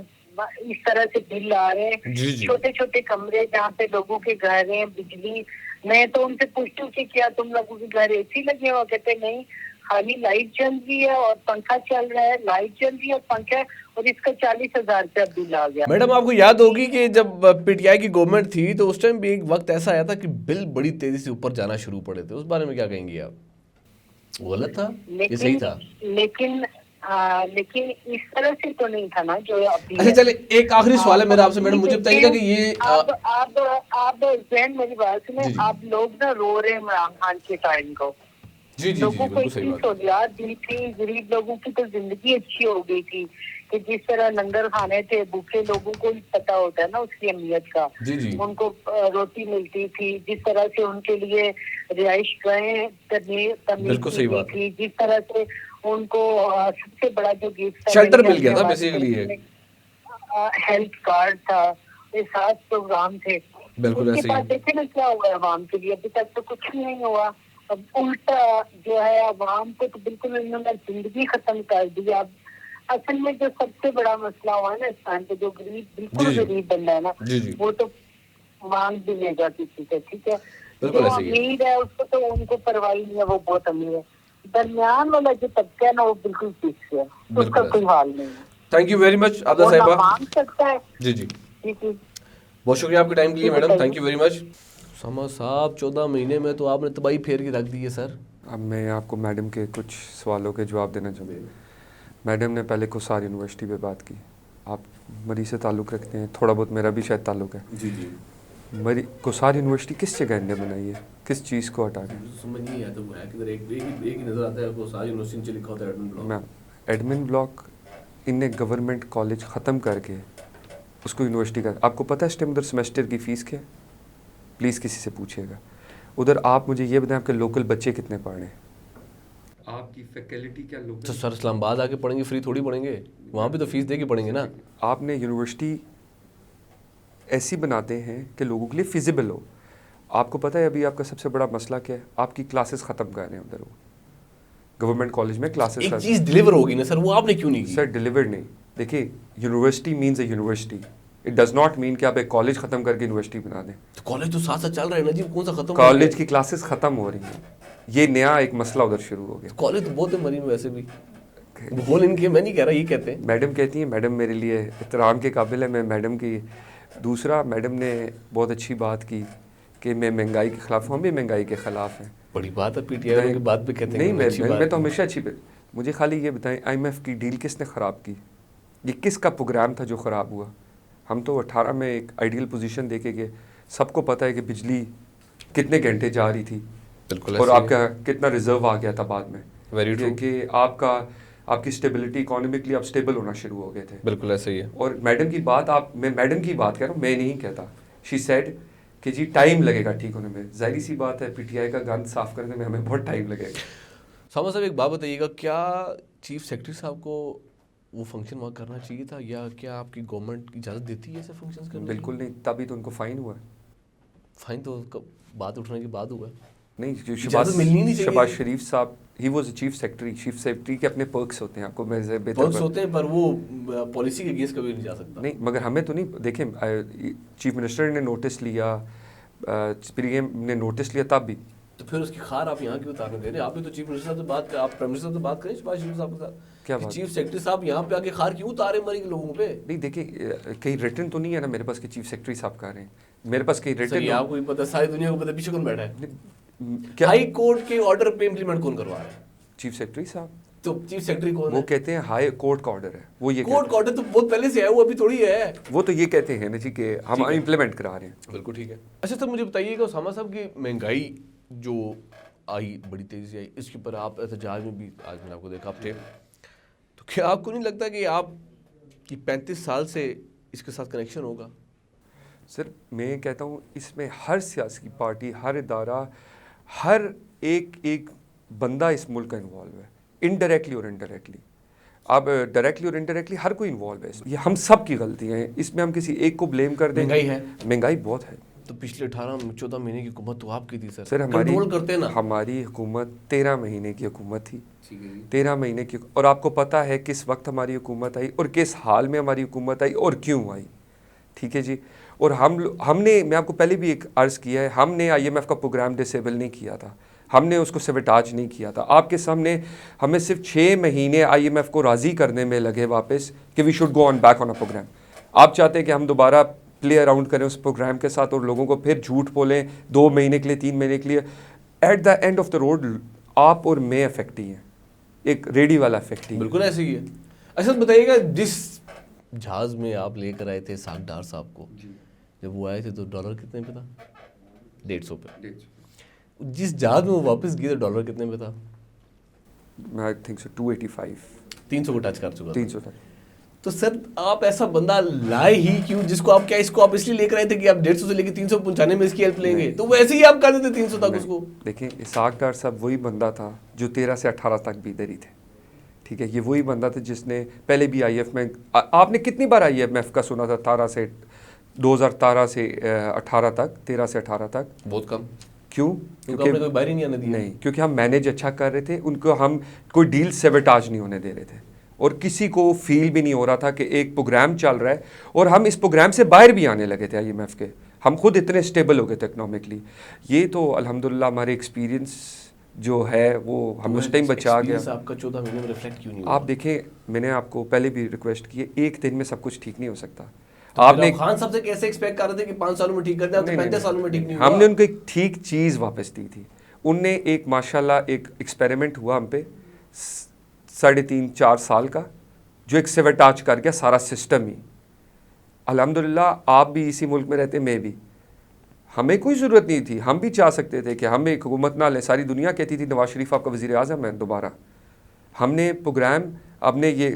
اس طرح سے بل آ رہے ہیں. جی جی چھوٹے چھوٹے کمرے جہاں پہ لوگوں کے گھر ہیں, بجلی. میں تو ان سے پوچھتی ہوں کہ کیا تم لوگوں کے گھر اے سی لگے ہو؟ کہتے نہیں, خالی لائٹ چل رہی ہے اور پنکھا چل رہا ہے, لائٹ چل رہی ہے اور پنکھا, اور اس کا 40,000 روپیہ بل آ گیا. میڈم آپ کو یاد ہوگی کہ جب پی ٹی آئی کی گورنمنٹ تھی تو اس ٹائم بھی ایک وقت ایسا آیا تھا کہ بل بڑی تیزی سے اوپر جانا شروع پڑے تھے. اس بارے میں کیا کہیں گی آپ؟ غلط تھا یہ صحیح تھا؟ لیکن اس طرح سے تو نہیں تھا نا جو ابھی اچھا ہے. چلے, ایک آخری سوال ہے میرا آپ سے میڈم, مجھے بتائیے گا کہ یہ آپ ذہن میری بات سنیں, آپ لوگ نا رو رہے ہیں عمران خان کے ٹائم کو. جی جی لوگوں جی کو بالکل صحیح اتنی بات. سہولیات دی تھی, غریب لوگوں کی تو زندگی اچھی ہو گئی تھی کہ جس طرح لنگر کھانے تھے, بھوکے لوگوں کو پتا ہوتا ہے نا اس کی اہمیت کا. جی جی ان کو روٹی ملتی تھی, جس طرح سے ان کے لیے رہائش گاہیں تعمیر بالکل کی صحیح گئی بات. تھی, جس طرح سے ان کو سب سے بڑا جو گفٹ تھا شیلٹر مل گیا تھا بیسیکلی, ہیلتھ کارڈ تھا, احساس پروگرام تھے. بالکل اس کے ایسے ہی. بعد دیکھیں نا کیا ہوا عوام کے لیے, ابھی تک تو کچھ نہیں ہوا. اب الٹا جو ہے عوام کو تو بالکل انہوں نے زندگی ختم کر دی. اب اصل میں جو سب سے بڑا مسئلہ ہوا ہے نا اس ٹائم پہ, جو غریب بالکل غریب بندہ ہے نا, جی جی وہ تو مانگ بھی لے گا کسی سے, ٹھیک ہے. بالکل جو ایسے ہی ہے. امیر ہے اس کو تو ان کو پرواہ نہیں ہے, وہ بہت امیر ہے. درمیان والا جو طبقہ ہے نا وہ بالکل پیچھے ہے, اس کا بالکل کوئی ایسے. حال نہیں ہے. تھینک یو ویری مچ عابدہ وہ نہ صاحبہ. مانگ سکتا ہے. جی جی جی جی بہت شکریہ آپ کے ٹائم کے لیے میڈم, بتائیے. تھینک یو ویری مچ. سما صاحب 14 مہینے میں تو آپ نے تباہی پھیر کے رکھ دی ہے سر. اب میں آپ کو میڈم کے کچھ سوالوں کے جواب دینا چاہوں گا. میڈم نے پہلے کوسار یونیورسٹی پہ بات کی. آپ مری سے تعلق رکھتے ہیں, تھوڑا بہت میرا بھی شاید تعلق ہے. جی جی کوسار یونیورسٹی کس جگہ نے بنائی ہے, کس چیز کو ہٹا کے؟ سمجھ نہیں آتا, وہ ہے کہ ایک ہی نظر آتا ہے کو ساری یونیورسٹی نیچے لکھا ہوتا ہے ایڈمن بلاک. میں ایڈمن بلاک ان نے گورنمنٹ کالج ختم کر کے اس کو یونیورسٹی کا. آپ کو پتہ ہے اس ٹائم ادھر سیمسٹر کی فیس کیا ہے؟ پلیز کسی سے پوچھیے گا. ادھر آپ مجھے یہ بتائیں آپ کے لوکل بچے کتنے پڑھ رہے ہیں, آپ کی فیکلٹی کیا لوکل. تو سر اسلام آباد آ کے پڑھیں گے, فری تھوڑی پڑھیں گے, وہاں پہ تو فیس دے کے پڑھیں گے نا. آپ نے یونیورسٹی ایسی بناتے ہیں کہ لوگوں کے لیے فیزیبل ہو. آپ کو پتہ ہے ابھی آپ کا سب سے بڑا مسئلہ کیا ہے؟ آپ کی کلاسز ختم کر رہے ہیں ادھر. وہ گورنمنٹ کالج میں کلاسز ایک چیز ڈیلیور ہوگی نا سر, وہ آپ نے کیوں نہیں کی؟ سر ڈیلیور نہیں. دیکھیے university means a university, it does not mean کہ آپ ایک کالج ختم کر کے یونیورسٹی بنا دیں. تو کالج تو ساتھ ساتھ چل رہا ہے نا جی, کون سا ختم؟ کالج کی کلاسز ختم ہو رہی ہیں, یہ نیا ایک مسئلہ ادھر شروع ہو گیا. کالج تو بہت ہے مری میں ویسے بھی, بول ان کے میں نہیں کہہ رہا, یہ کہتے ہیں. میڈم کہتی ہیں, میڈم میرے لیے احترام کے قابل ہے, میں میڈم کی. دوسرا میڈم نے بہت اچھی بات کی کہ میں مہنگائی کے خلاف ہوں, ہم بھی مہنگائی کے خلاف ہیں. بڑی بات ہے, پی ٹی آئی کی بات پہ کہتے ہیں نہیں, میں تو ہمیشہ اچھی. مجھے خالی یہ بتائیں آئی ایم ایف کی ڈیل کس نے خراب کی؟ یہ کس کا پروگرام تھا جو خراب ہوا؟ ہم تو 18 میں ایک آئیڈیل پوزیشن دے کے گئے. سب کو پتہ ہے کہ بجلی کتنے گھنٹے جا رہی تھی, بالکل, اور آپ کا کتنا ریزرو آ گیا تھا بعد میں. ویری ٹرو کہ آپ کی اسٹیبلٹی اکانومکلی آپ اسٹیبل ہونا شروع ہو گئے تھے. بالکل ایسے ہی ہے. اور میڈم کی بات میں میڈم کی بات کر رہا ہوں, میں نہیں کہتا. شی سیڈ کہ جی ٹائم لگے گا ٹھیک ہونے میں. ظاہری سی بات ہے پی ٹی آئی کا گند صاف کرنے میں ہمیں بہت ٹائم لگے گا. ساما صاحب ایک بات بتائیے گا, کیا چیف سیکرٹری صاحب کو وہ فنکشن وہاں کرنا چاہیے تھا, یا کیا آپ کی گورنمنٹ اجازت دیتی ہے ایسے فنکشنز کرنے؟ بالکل نہیں, تبھی تو ان کو فائن ہوا ہے. فائن تو بات اٹھنے کے بعد ہوا ہے. نہیں اجازت ملنی نہیں چاہیے. شہباز شریف صاحب he was a chief secretary کے اپنے پرکس ہوتے ہیں, آپ کو میں پرکس ہوتے ہیں, پر وہ پالیسی کے اگینسٹ کبھی نہیں جا سکتا. نہیں, مگر ہمیں تو نہیں. دیکھیں چیف منسٹر نے نوٹس لیا, پی ایم نے نوٹس لیا, تب بھی تو پھر اس کی خار آپ یہاں کیوں اتارنے دے رہے ہیں؟ آپ بھی تو چیف منسٹر صاحب سے بات کریں, آپ پرائم منسٹر صاحب سے بات کریں شہباز شریف صاحب کے ساتھ. کیا بات؟ چیف سیکرٹری صاحب یہاں پہ آ کے خار کیوں اتارے مری کے لوگوں پہ؟ نہیں دیکھیں, کہیں ریٹن تو نہیں ہے نا میرے پاس کہ چیف سیکرٹری صاحب کہہ رہے ہیں. میرے پاس کہیں ریٹن آپ کو پتہ, ساری دنیا کو پتہ پیچھے کون بیٹھا ہے. کیا ہائی کورٹ کے آرڈر پہ امپلیمنٹ کون کروا رہا ہے؟ چیف سیکرٹری صاحب. تو چیف سیکرٹری کون وہ ہے؟ کہتے ہیں ہائی کورٹ کا آرڈر ہے. وہ یہ کورٹ کا آرڈر تو بہت پہلے سے ہے, وہ ابھی تھوڑی ہے. وہ تو یہ کہتے ہیں نا جی کہ ہم امپلیمنٹ کرا رہے ہیں. بالکل ٹھیک ہے. اچھا سر, مجھے بتائیے کہ اسامہ صاحب کی مہنگائی جو آئی, بڑی تیزی سے آئی, اس کے اوپر آپ احتجاج میں بھی آج میں نے آپ کو دیکھا آپ تھے, تو کیا آپ کو نہیں لگتا کہ آپ کی 35 سال سے اس کے ساتھ کنیکشن ہوگا؟ سر میں کہتا ہوں اس میں ہر سیاسی پارٹی, ہر ادارہ, ہر ایک بندہ اس ملک کا انوالو ہے, انڈائریکٹلی اور انڈائریکٹلی. اب ڈائریکٹلی اور انڈائریکٹلی ہر کوئی انوالو ہے. یہ ہم سب کی غلطیاں ہیں, اس میں ہم کسی ایک کو بلیم کر دیں. مہنگائی ہے, مہنگائی بہت ہے. تو پچھلے 18-14 مہینے کی حکومت تو آپ کی تھی سر. سر کنٹرول کرتے نا. ہماری حکومت 13 مہینے کی حکومت تھی. 13 مہینے کی, اور آپ کو پتہ ہے کس وقت ہماری حکومت آئی اور کس حال میں ہماری حکومت آئی اور کیوں آئی. ٹھیک ہے جی. اور ہم نے, میں آپ کو پہلے بھی ایک عرض کیا ہے, ہم نے IMF کا پروگرام ڈسیبل نہیں کیا تھا, ہم نے اس کو سیبوٹاج نہیں کیا تھا. آپ کے سامنے ہمیں صرف 6 مہینے IMF کو راضی کرنے میں لگے واپس کہ we should go on back on a programme. آپ چاہتے ہیں کہ ہم دوبارہ پلے اراؤنڈ کریں اس پروگرام کے ساتھ اور لوگوں کو پھر جھوٹ بولیں 2 مہینے کے لیے, 3 مہینے کے لیے. At the end of the road آپ اور میں افیکٹ ہی ہیں, ایک ریڈی والا افیکٹ ہی. بالکل ایسے ہی ہے. اچھا بتائیے گا, جس جہاز میں آپ لے کر آئے تھے ساکھ ڈار صاحب کو, جب وہ آئے تھے تو ڈالر کتنے پہ تھا؟ 150 پہ. جس جہاز میں وہ واپس گئے تو ڈالر کتنے پہ تھا؟ I think so 285. 300 کو ٹچ کر چکا. 300 تک. تو سر آپ ایسا بندہ لائے ہی کیوں, جس کو آپ کیا اس کو آپ اس لیے لے کر آئے تھے کہ آپ 150 سے لے کے 300 پہنچانے میں اس کی ہیلپ لیں گے, تو ویسے ہی آپ کر دیتے 300 تک اس کو. دیکھیں اسحاق ڈار صاحب وہی بندہ تھا جو 13 سے 18 تک بھی ادھر ہی تھے. ٹھیک ہے, یہ وہی بندہ تھا جس نے پہلے بھی IMF میں, آپ نے کتنی بار IMF کا سنا تھا 2017 سے 18 تک, 13 سے 18 تک؟ بہت کم. کیوں؟ کیونکہ کوئی باہر ہی نہیں آنے دیا. نہیں, کیونکہ ہم مینیج اچھا کر رہے تھے, ان کو ہم کوئی ڈیل سیبوٹاج نہیں ہونے دے رہے تھے, اور کسی کو فیل بھی نہیں ہو رہا تھا کہ ایک پروگرام چل رہا ہے اور ہم اس پروگرام سے باہر بھی آنے لگے تھے IMF کے. ہم خود اتنے اسٹیبل ہو گئے تھے اکنامکلی. یہ تو الحمدللہ ہمارے ایکسپیرینس جو ہے وہ ہم اس ٹائم بچا گیا. آپ کا 14 مہینے میں ریفلیکٹ کیوں نہیں ہوا؟ آپ دیکھیں, میں نے آپ کو پہلے بھی ریکویسٹ کی ہے, ایک دن میں سب کچھ ٹھیک نہیں ہو سکتا. آپ نے خان صاحب سے کیسے ایکسپیکٹ کر رہے تھے کہ 5 سالوں میں ٹھیک کر دیں, آپ 35 سالوں میں ٹھیک نہیں ہوا. ہم نے ان کو ایک ٹھیک چیز واپس دی تھی. ان نے ایک ماشاءاللہ ایک ایکسپیریمنٹ ہوا ہم پہ 3.5-4 سال کا, جو ایک سیبوٹاج کر گیا سارا سسٹم ہی. الحمدللہ آپ بھی اسی ملک میں رہتے, میں بھی, ہمیں کوئی ضرورت نہیں تھی. ہم بھی چاہ سکتے تھے کہ ہم ایک حکومت نہ لیں. ساری دنیا کہتی تھی نواز شریف آپ کا وزیر اعظم ہے دوبارہ. ہم نے پروگرام, اب نے یہ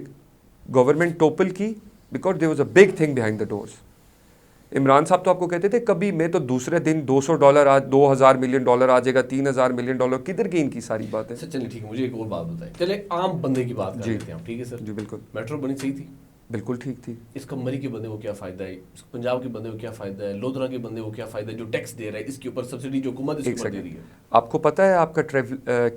گورنمنٹ ٹوپل کی because there was a big thing behind the doors. Imran صاحب تو آپ کو کہتے تھے کبھی میں تو دوسرے دن $200 آج $2,000 ملین آ جائے گا, $3,000 ملین. کدھر گئی ان کی ساری باتیں؟ چلیے ٹھیک ہے, مجھے ایک اور بات بتائیں. چلے عام بندے کی بات کر لیتے ہیں. ٹھیک ہے سر. جی بالکل. میٹرو بنی صحیح تھی, بالکل ٹھیک تھی. اس کا مری کے بندے کو کیا فائدہ ہے, پنجاب کے بندے کو کیا فائدہ ہے, لودھرا کے بندے کو کیا فائدہ ہے جو ٹیکس دے رہا ہے, اس کے اوپر سبسڈی جو حکومت اس کے اوپر دے رہی ہے؟ آپ کو پتہ ہے آپ کا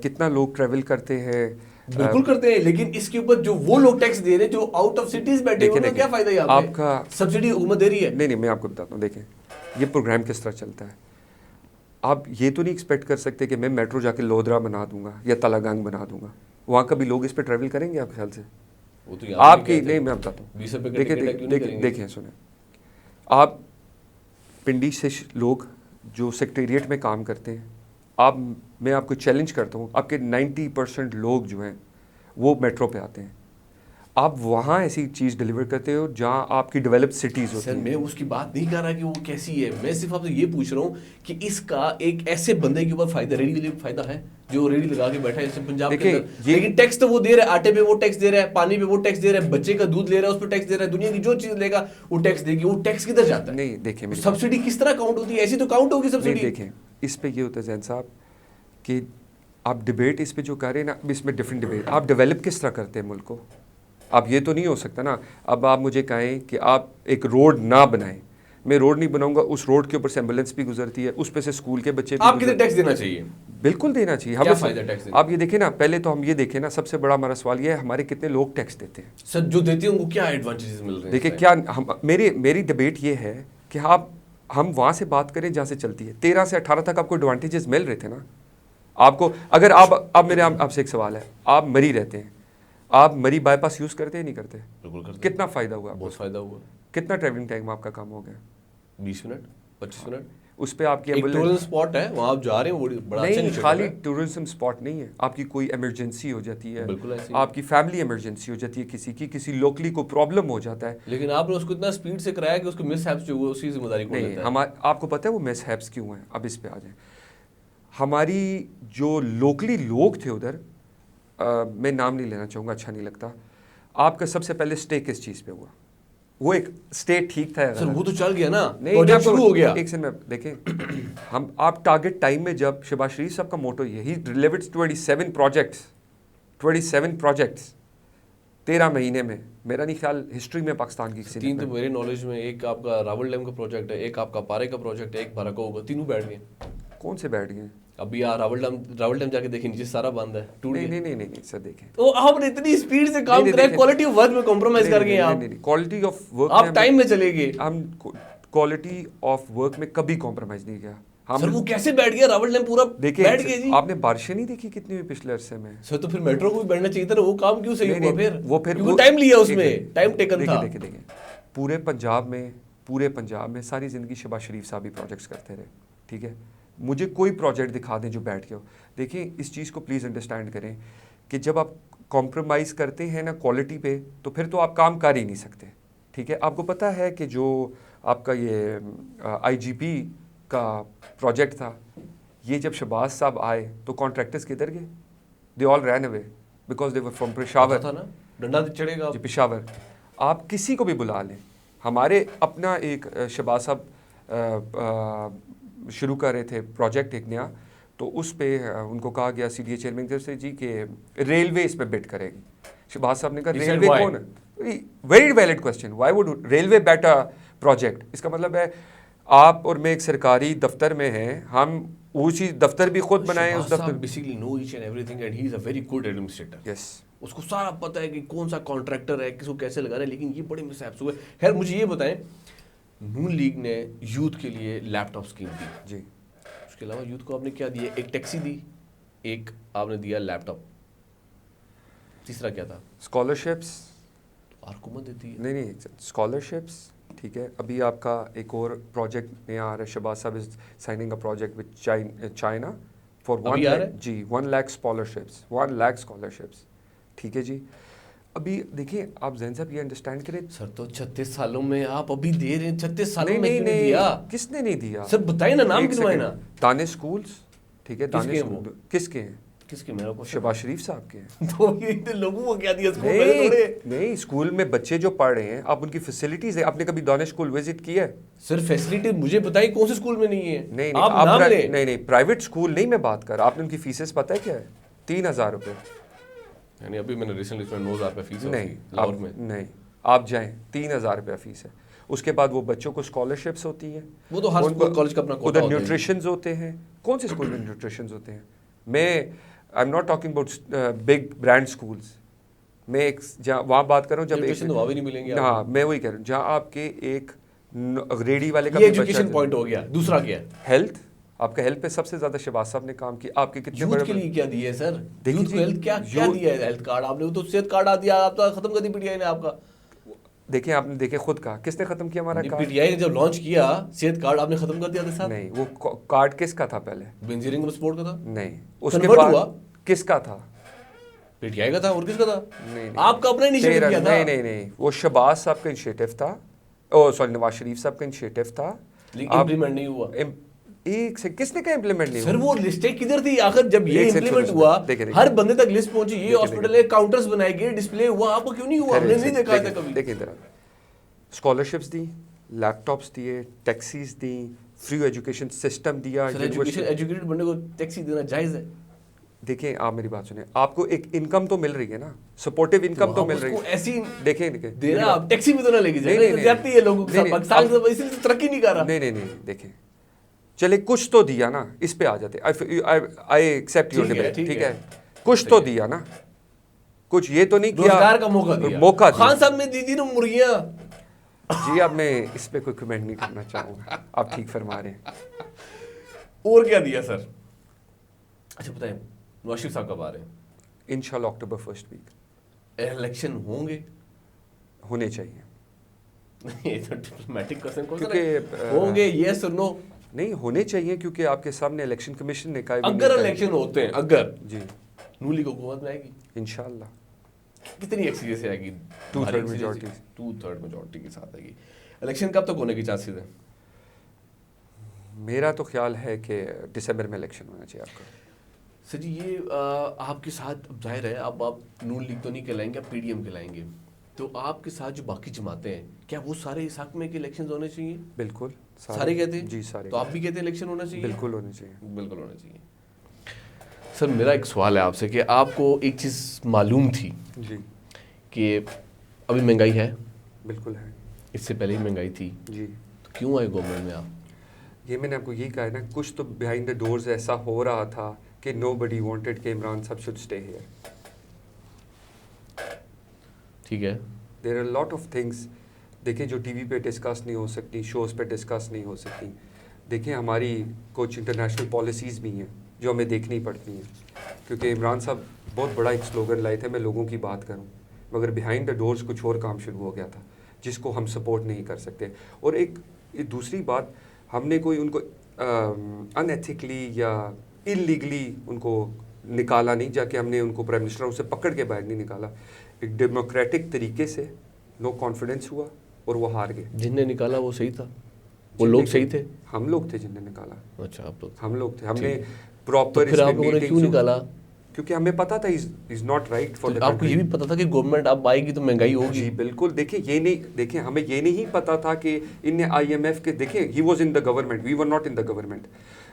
کتنا لوگ ٹریول کرتے ہیں؟ بالکل کرتے ہیں, لیکن اس کے اوپر جو وہ لوگ ٹیکس دے رہے ہیں جو آؤٹ آف سٹیز بیٹھے ہوئے ہیں, کیا فائدہ ہے آپ کا؟ سبسڈی حکومت دے رہی ہے. نہیں, میں آپ کو بتاتا ہوں. دیکھیں یہ پروگرام کس طرح چلتا ہے. آپ یہ تو نہیں ایکسپیکٹ کر سکتے کہ میں میٹرو جا کے لودھرا بنا دوں گا یا تلاگنگ بنا دوں گا. وہاں کبھی لوگ اس پہ ٹریول کریں گے آپ کے خیال سے؟ آپ کی نہیں, میں بتاتا ہوں. دیکھیں سنیں, آپ پنڈی سے لوگ جو سیکریٹریٹ میں کام کرتے ہیں, میں آپ کو چیلنج کرتا ہوں, آپ کے 90% لوگ جو ہیں وہ میٹرو پہ آتے ہیں. آپ وہاں ایسی چیز ڈیلیور کرتے ہو جہاں آپ کی ڈیولپ سٹیز ہوتی ہیں. سر میں اس کی بات نہیں کر رہا کہ وہ کیسی ہے, میں صرف آپ سے یہ پوچھ رہا ہوں کہ اس کا ایک ایسے بندے کے اوپر فائدہ, ریڈی فائدہ ہے جو ریڈی لگا کے بیٹھا ہے جیسے پنجاب کے اندر, لیکن ٹیکس تو وہ دے رہا ہے, آٹے پہ وہ ٹیکس دے رہا ہے, پانی پہ وہ ٹیکس دے رہا ہے, بچے کا دودھ لے رہا ہے اس پہ ٹیکس دے رہا ہے, دنیا کی جو چیز لے گا وہ ٹیکس دے گی. وہ ٹیکس کدھر جاتا ہے؟ نہیں دیکھیں, سبسڈی کس طرح کاؤنٹ ہوتی ہے؟ ایسی تو کاؤنٹ ہوگی سبسڈی. دیکھیں اس پہ یہ ہوتا ہے زین صاحب کہ آپ ڈبیٹ اس پہ جو کر رہے ہیں نا, اس میں ڈفرینٹ ڈبیٹ. آپ ڈیولپ کس طرح کرتے ہیں ملک کو؟ اب یہ تو نہیں ہو سکتا نا. اب آپ مجھے کہیں کہ آپ ایک روڈ نہ بنائیں, میں روڈ نہیں بناؤں گا, اس روڈ کے اوپر سے ایمبولینس بھی گزرتی ہے, اس پہ سے اسکول کے بچے بھی. آپ کتنے ٹیکس دینا چاہیے؟ بالکل دینا چاہیے. کیا فائدہ ٹیکس دینے؟ آپ یہ دیکھیں نا, پہلے تو ہم یہ دیکھیں نا, سب سے بڑا ہمارا سوال یہ ہے ہمارے کتنے لوگ ٹیکس دیتے ہیں. سر جو دیتے ہیں ان کو کیا ایڈوانٹیجز مل رہے ہیں؟ دیکھیں کیا میری ڈبیٹ یہ ہے کہ ہم وہاں سے بات کریں جہاں سے چلتی ہے. 13 سے 18 تک آپ کو ایڈوانٹیجز مل رہے تھے نا. آپ کو اگر آپ میرے آپ سے ایک سوال ہے, آپ مری رہتے ہیں, آپ مری بائی پاس یوز کرتے ہیں نہیں کرتے؟ بالکل کرتے. کتنا فائدہ ہوا؟ بہت فائدہ ہوا. کتنا ٹریولنگ ٹائم آپ کا کم ہو گیا؟ 20 منٹ 25 منٹ. اس پہ آپ کی ایک ٹورزم اسپاٹ ہے, وہاں آپ جا رہے ہیں, بڑا اچھا نہیں, خالی ٹورزم اسپاٹ نہیں ہے, آپ کی کوئی ایمرجنسی ہو جاتی ہے, بالکل ایسی آپ کی فیملی ایمرجنسی ہو جاتی ہے, کسی لوکلی کو پرابلم ہو جاتا ہے. لیکن آپ نے اس کو اتنا اسپیڈ سے کرایا کہ اس کو مس ہیپس جو ہوئے اسی ذمہ داری کو لیتا ہے. آپ کو پتہ ہے وہ مس ہیپس کیوں ہیں؟ اب اس پہ آ جائیں. ہماری جو لوکلی لوگ تھے ادھر, میں نام نہیں لینا چاہوں گا, اچھا نہیں لگتا. آپ کا سب سے پہلے اسٹے کس چیز پہ ہوا؟ وہ ایک اسٹیٹ ٹھیک تھا سر, وہ تو چل گیا نا, پروجیکٹ شروع ہو گیا. ایک سیکنڈ میں دیکھیں, آپ ٹارگٹ ٹائم میں جب شہباز شریف صاحب کا موٹو یہی ڈیلیورڈ 27 پروجیکٹس 13 مہینے میں, میرا نہیں خیال ہسٹری میں پاکستان کی کسی نے. 3 تو میرے نالج میں, ایک آپ کا راول ڈیم کا پروجیکٹ ہے, ایک آپ کا پارے کا پروجیکٹ ہے, ایک بھرکو ہوگا, تینوں بیٹھ گئے. کون سے بیٹھ گئے؟ ابھی راول ڈیم جا کے دیکھیں, نیچے سارا بند ہے, ٹوٹ گیا. نہیں سر, دیکھیں تو آپ نے اتنی اسپیڈ سے کام کرا, کوالٹی آف ورک میں کمپرومائز کر گئے آپ. کوالٹی آف ورک آپ ٹائم میں چلے گئے. ہم کوالٹی آف ورک میں کبھی کمپرومائز نہیں کیا. سر وہ کیسے بیٹھ گیا راول ڈیم پورا بیٹھ گیا جی؟ آپ نے بارشیں نہیں دیکھی کتنی ہوئی پچھلے عرصے میں؟ سر تو پھر میٹرو کو بھی بیٹھنا چاہیے تھا, وہ کام کیوں صحیح ہوا؟ وہ پھر وہ ٹائم لیا, اس میں ٹائم ٹیکن تھا. دیکھیں پورے پنجاب میں ساری زندگی شہباز شریف صاحب ہی پروجیکٹس کرتے رہے, ٹھیک ہے. مجھے کوئی پروجیکٹ دکھا دیں جو بیٹھ گیا ہو. دیکھیں اس چیز کو پلیز انڈرسٹینڈ کریں کہ جب آپ کمپرومائز کرتے ہیں نا کوالٹی پہ, تو پھر تو آپ کام کر ہی نہیں سکتے, ٹھیک ہے. آپ کو پتہ ہے کہ جو آپ کا یہ IGP کا پروجیکٹ تھا, یہ جب شہباز صاحب آئے تو کانٹریکٹرز کدھر گئے؟ They all ran away because they were from Peshawar. تھا نا, ڈنڈا چڑھے گا جی پشاور. آپ کسی کو بھی بلا لیں, ہمارے اپنا ایک شہباز صاحب شروع کر رہے تھے پروجیکٹ ایک نیا, تو اس پہ ان کو کہا گیا CDA چیئرمین کی طرف سے جی کہ ریلوے اس پہ بٹ کرے گی. شہباز صاحب نے کہا ریلوے کون ہے؟ Very valid question, why would railway bet a project? اس کا مطلب ہے آپ اور میں ایک سرکاری دفتر میں ہیں, ہم اسی دفتر بھی خود بنائیں. اس دفتر basically know each and everything and he is a very good administrator. Yes, اس کو سارا پتہ ہے کہ کون سا کانٹریکٹر ہے, کس کو کیسے لگانا ہے. لیکن یہ بڑے مس ہیپس ہوئے. خیر مجھے یہ بتائیں, نون لیگ نے یوتھ کے لیے لیپ ٹاپ اسکیم دی جی, اس کے علاوہ یوتھ کو آپ نے کیا دیا؟ ایک ٹیکسی دی, ایک آپ نے دیا لیپ ٹاپ, تیسرا کیا تھا؟ اسکالرشپس. حکومت دیتی ہے. نہیں اسکالرشپس, ٹھیک ہے. ابھی آپ کا ایک اور پروجیکٹ نیا آ رہا ہے, شہباز صاحب is signing a project with China for 1 lakh, جی 1 lakh اسکالرشپس, 1 lakh اسکالرشپس, ٹھیک ہے جی. ابھی دیکھیں آپ زین صاحب یہ انڈرسٹینڈ کریں. سر تو 36 سالوں میں آپ ابھی دے رہے ہیں, 36 سالوں میں نہیں دیا. کس نے نہیں دیا سر بتائیں نا, نام گنوائے نا. دانش اسکولس, ٹھیک ہے. دانش اسکول کس کے ہیں؟ کس کے؟ میرا کو شہباز شریف صاحب کے ہیں. تو یہ لوگوں کو کیا دیا اسکول میں؟ نہیں اسکول میں بچے جو پڑھ رہے ہیں, آپ ان کی فیسلٹیز ہیں. آپ نے کبھی دانش اسکول وزٹ کیا ہے؟ سر فیسلٹی مجھے بتائیں کون سے اسکول میں نہیں ہے. نہیں آپ نام لیں. نہیں پرائیویٹ اسکول نہیں میں بات کر رہا. آپ نے ان کی فیسز پتہ ہے کیا ہے؟ 3,000 روپے. یعنی ابھی میں نے ریسنٹلی اس میں 9,000 روپے فیس نہیں آپ جائیں 3,000 روپے فیس ہے. اس کے بعد وہ بچوں کو اسکالرشپس ہوتی ہیں, وہ تو ہر کالج کا اپنا کوٹا ادھر ہوتا ہے. نیوٹریشنز ہوتے ہیں. کون سے اسکول میں نیوٹریشنز ہوتے ہیں؟ میں I am not talking about big brand schools. میں ایک جہاں وہاں بات کر رہا ہوں جب نہیں ملیں گے. ہاں میں وہی کہہ رہا ہوں جہاں آپ کے ایک ریڈی والے کا ایجوکیشن پوائنٹ ہو گیا. دوسرا کیا ہے؟ ہیلتھ. آپ کا ہیلتھ پہ سب سے زیادہ شہباز صاحب نے کام کیا. آپ کے کتنے یوتھ کے لیے کیا دیا ہے سر؟ یوتھ کو ہیلتھ کیا دیا ہے؟ ہیلتھ کارڈ آپ نے, وہ تو صحت کارڈ آ دیا, آپ تو ختم کر دی PTI نے آپ کا. دیکھیں آپ نے دیکھے خود کا, کس نے ختم کیا ہمارا کارڈ؟ PTI نے جب لانچ کیا صحت کارڈ آپ نے ختم کر دیا تھا. نہیں وہ کارڈ کس کا تھا پہلے؟ بنزیرنگ سپورٹ کا تھا. نہیں اس کے بعد کس کا تھا؟ PTI کا تھا. اور کس کا تھا؟ آپ کا اپنا انیشیٹو کیا تھا. نہیں وہ شہباز صاحب کا انیشیٹو تھا, او سوری نواز شریف صاحب کا انیشیٹو تھا. لیکن امپلیمنٹ نہیں ہوا. ایک سے کس نے کہا امپلیمنٹ نہیں ہوا؟ سر وہ لسٹیں کدھر تھی آخر جب یہ امپلیمنٹ ہوا؟ ہر بندے تک لسٹ پہنچی, یہ ہاسپٹل ہے, کاؤنٹرز بنائے گئے, ڈسپلے ہوا, آپ کو کیوں نہیں ہوا؟ ہم نے نہیں دیکھا تھا کبھی. دیکھیں ادھر, اسکالرشپس دی, لیپ ٹاپس دیے, ٹیکسیز دیں, فری ایجوکیشن سسٹم دیا. ایجوکیٹڈ بندے کو ٹیکسی دینا جائز ہے؟ دیکھیں آپ میری بات سنیں, آپ کو ایک انکم تو مل رہی ہے نا, سپورٹیو انکم تو مل رہی ہے. ایسی دیکھیں دینا, آپ ٹیکسی بھی تو نہ لے کے جائیں. زیادتی ہے لوگوں کے ساتھ, پاکستان سے اسی لیے ترقی نہیں کر رہا. نہیں دیکھیں چلے کچھ تو دیا نا, اس پہ آ جاتے. آئی ایکسیپٹ یور ڈیبیٹ, ٹھیک ہے, کچھ تو دیا نا, کچھ یہ تو نہیں کیا روزگار کا موقع دیا. خان صاحب نے دی تھی نا مرغیاں. جی اب میں اس پہ کوئی کمنٹ نہیں کرنا چاہوں گا, آپ ٹھیک فرما رہے ہیں. اور کیا دیا سر؟ اچھا بتائیں, نواز شریف صاحب کب آ رہے ہیں؟ انشاءاللہ اکتوبر فرسٹ ویک. الیکشن ہوں گے؟ ہونے چاہیے. کیونکہ ہوں گے یس اور نو نہیں ہونے چاہیے, کیونکہ آپ کے سامنے الیکشن کمیشن نے کہا اگر الیکشن ہوتے ہیں, اگر جی نون لیگ حکومت میں آئے گی انشاءاللہ. کتنی ایکسیجنسی سے آئے گی؟ 2/3 میجورٹی. 2/3 میجورٹی کے ساتھ آئے گی. الیکشن کب تک ہونے کی چانسز ہیں؟ میرا تو خیال ہے کہ دسمبر میں الیکشن ہونا چاہیے آپ کا. سر جی یہ آپ کے ساتھ ظاہر ہے اب آپ نون لیگ تو نہیں کہلائیں گے, آپ پی ڈی ایم کہلائیں گے, تو آپ کے ساتھ جو باقی جماعتیں ہیں کیا وہ سارے اس حق میں کہ الیکشن ہونے چاہیے؟ بالکل سارے کہتے ہیں جی سارے. تو آپ بھی کہتے ہیں الیکشن ہونا چاہیے؟ بالکل ہونے چاہیے. بالکل ہونا چاہیے. سر میرا ایک سوال ہے آپ سے کہ آپ کو ایک چیز معلوم تھی جی کہ ابھی مہنگائی ہے؟ بالکل ہے. اس سے پہلے ہی مہنگائی تھی جی. تو کیوں آئے گورنمنٹ میں آپ؟ یہ میں نے آپ کو یہی کہا ہے نا, کچھ تو بیہائنڈ دا ڈورز ایسا ہو رہا تھا کہ نو بڈی وانٹیڈ کہ عمران صاحب شوڈ اسٹے ہیئر. ٹھیک ہے. There are lot of things دیکھیں جو ٹی وی پہ ڈسکس نہیں ہو سکتی, شوز پہ ڈسکس نہیں ہو سکتی. دیکھیں ہماری کچھ انٹرنیشنل پالیسیز بھی ہیں جو ہمیں دیکھنی پڑتی ہیں, کیونکہ عمران صاحب بہت بڑا ایک سلوگن لائے تھے میں لوگوں کی بات کروں, مگر بیہائنڈ دا ڈورز کچھ اور کام شروع ہو گیا تھا جس کو ہم سپورٹ نہیں کر سکتے. اور ایک دوسری بات, ہم نے کوئی ان کو ان ایتھکلی یا انلیگلی ان کو نکالا نہیں, جا کے ہم نے ان کو پرائم منسٹر سے پکڑ کے باہر نہیں نکالا. ایک ڈیموکریٹک طریقے سے لو کانفیڈنس ہوا اور وہ ہار گئے. جن نے نکالا وہ صحیح تھا, وہ لوگ صحیح تھے؟ ہم لوگ تھے جن نے نکالا. اچھا آپ لوگ, ہم لوگ تھے. ہم نے پراپر پھر آپ لوگوں نے کیوں نکالا؟ کیونکہ ہمیں پتا تھا is not right for the. آپ کو یہ بھی پتا تھا کہ گورنمنٹ اب آئے گی تو مہنگائی ہوگی؟ جی بالکل. دیکھیں ہمیں یہ نہیں پتا تھا کہ ان نے آئی ایم ایف کے, دیکھیں he was in the government, we were not in the government.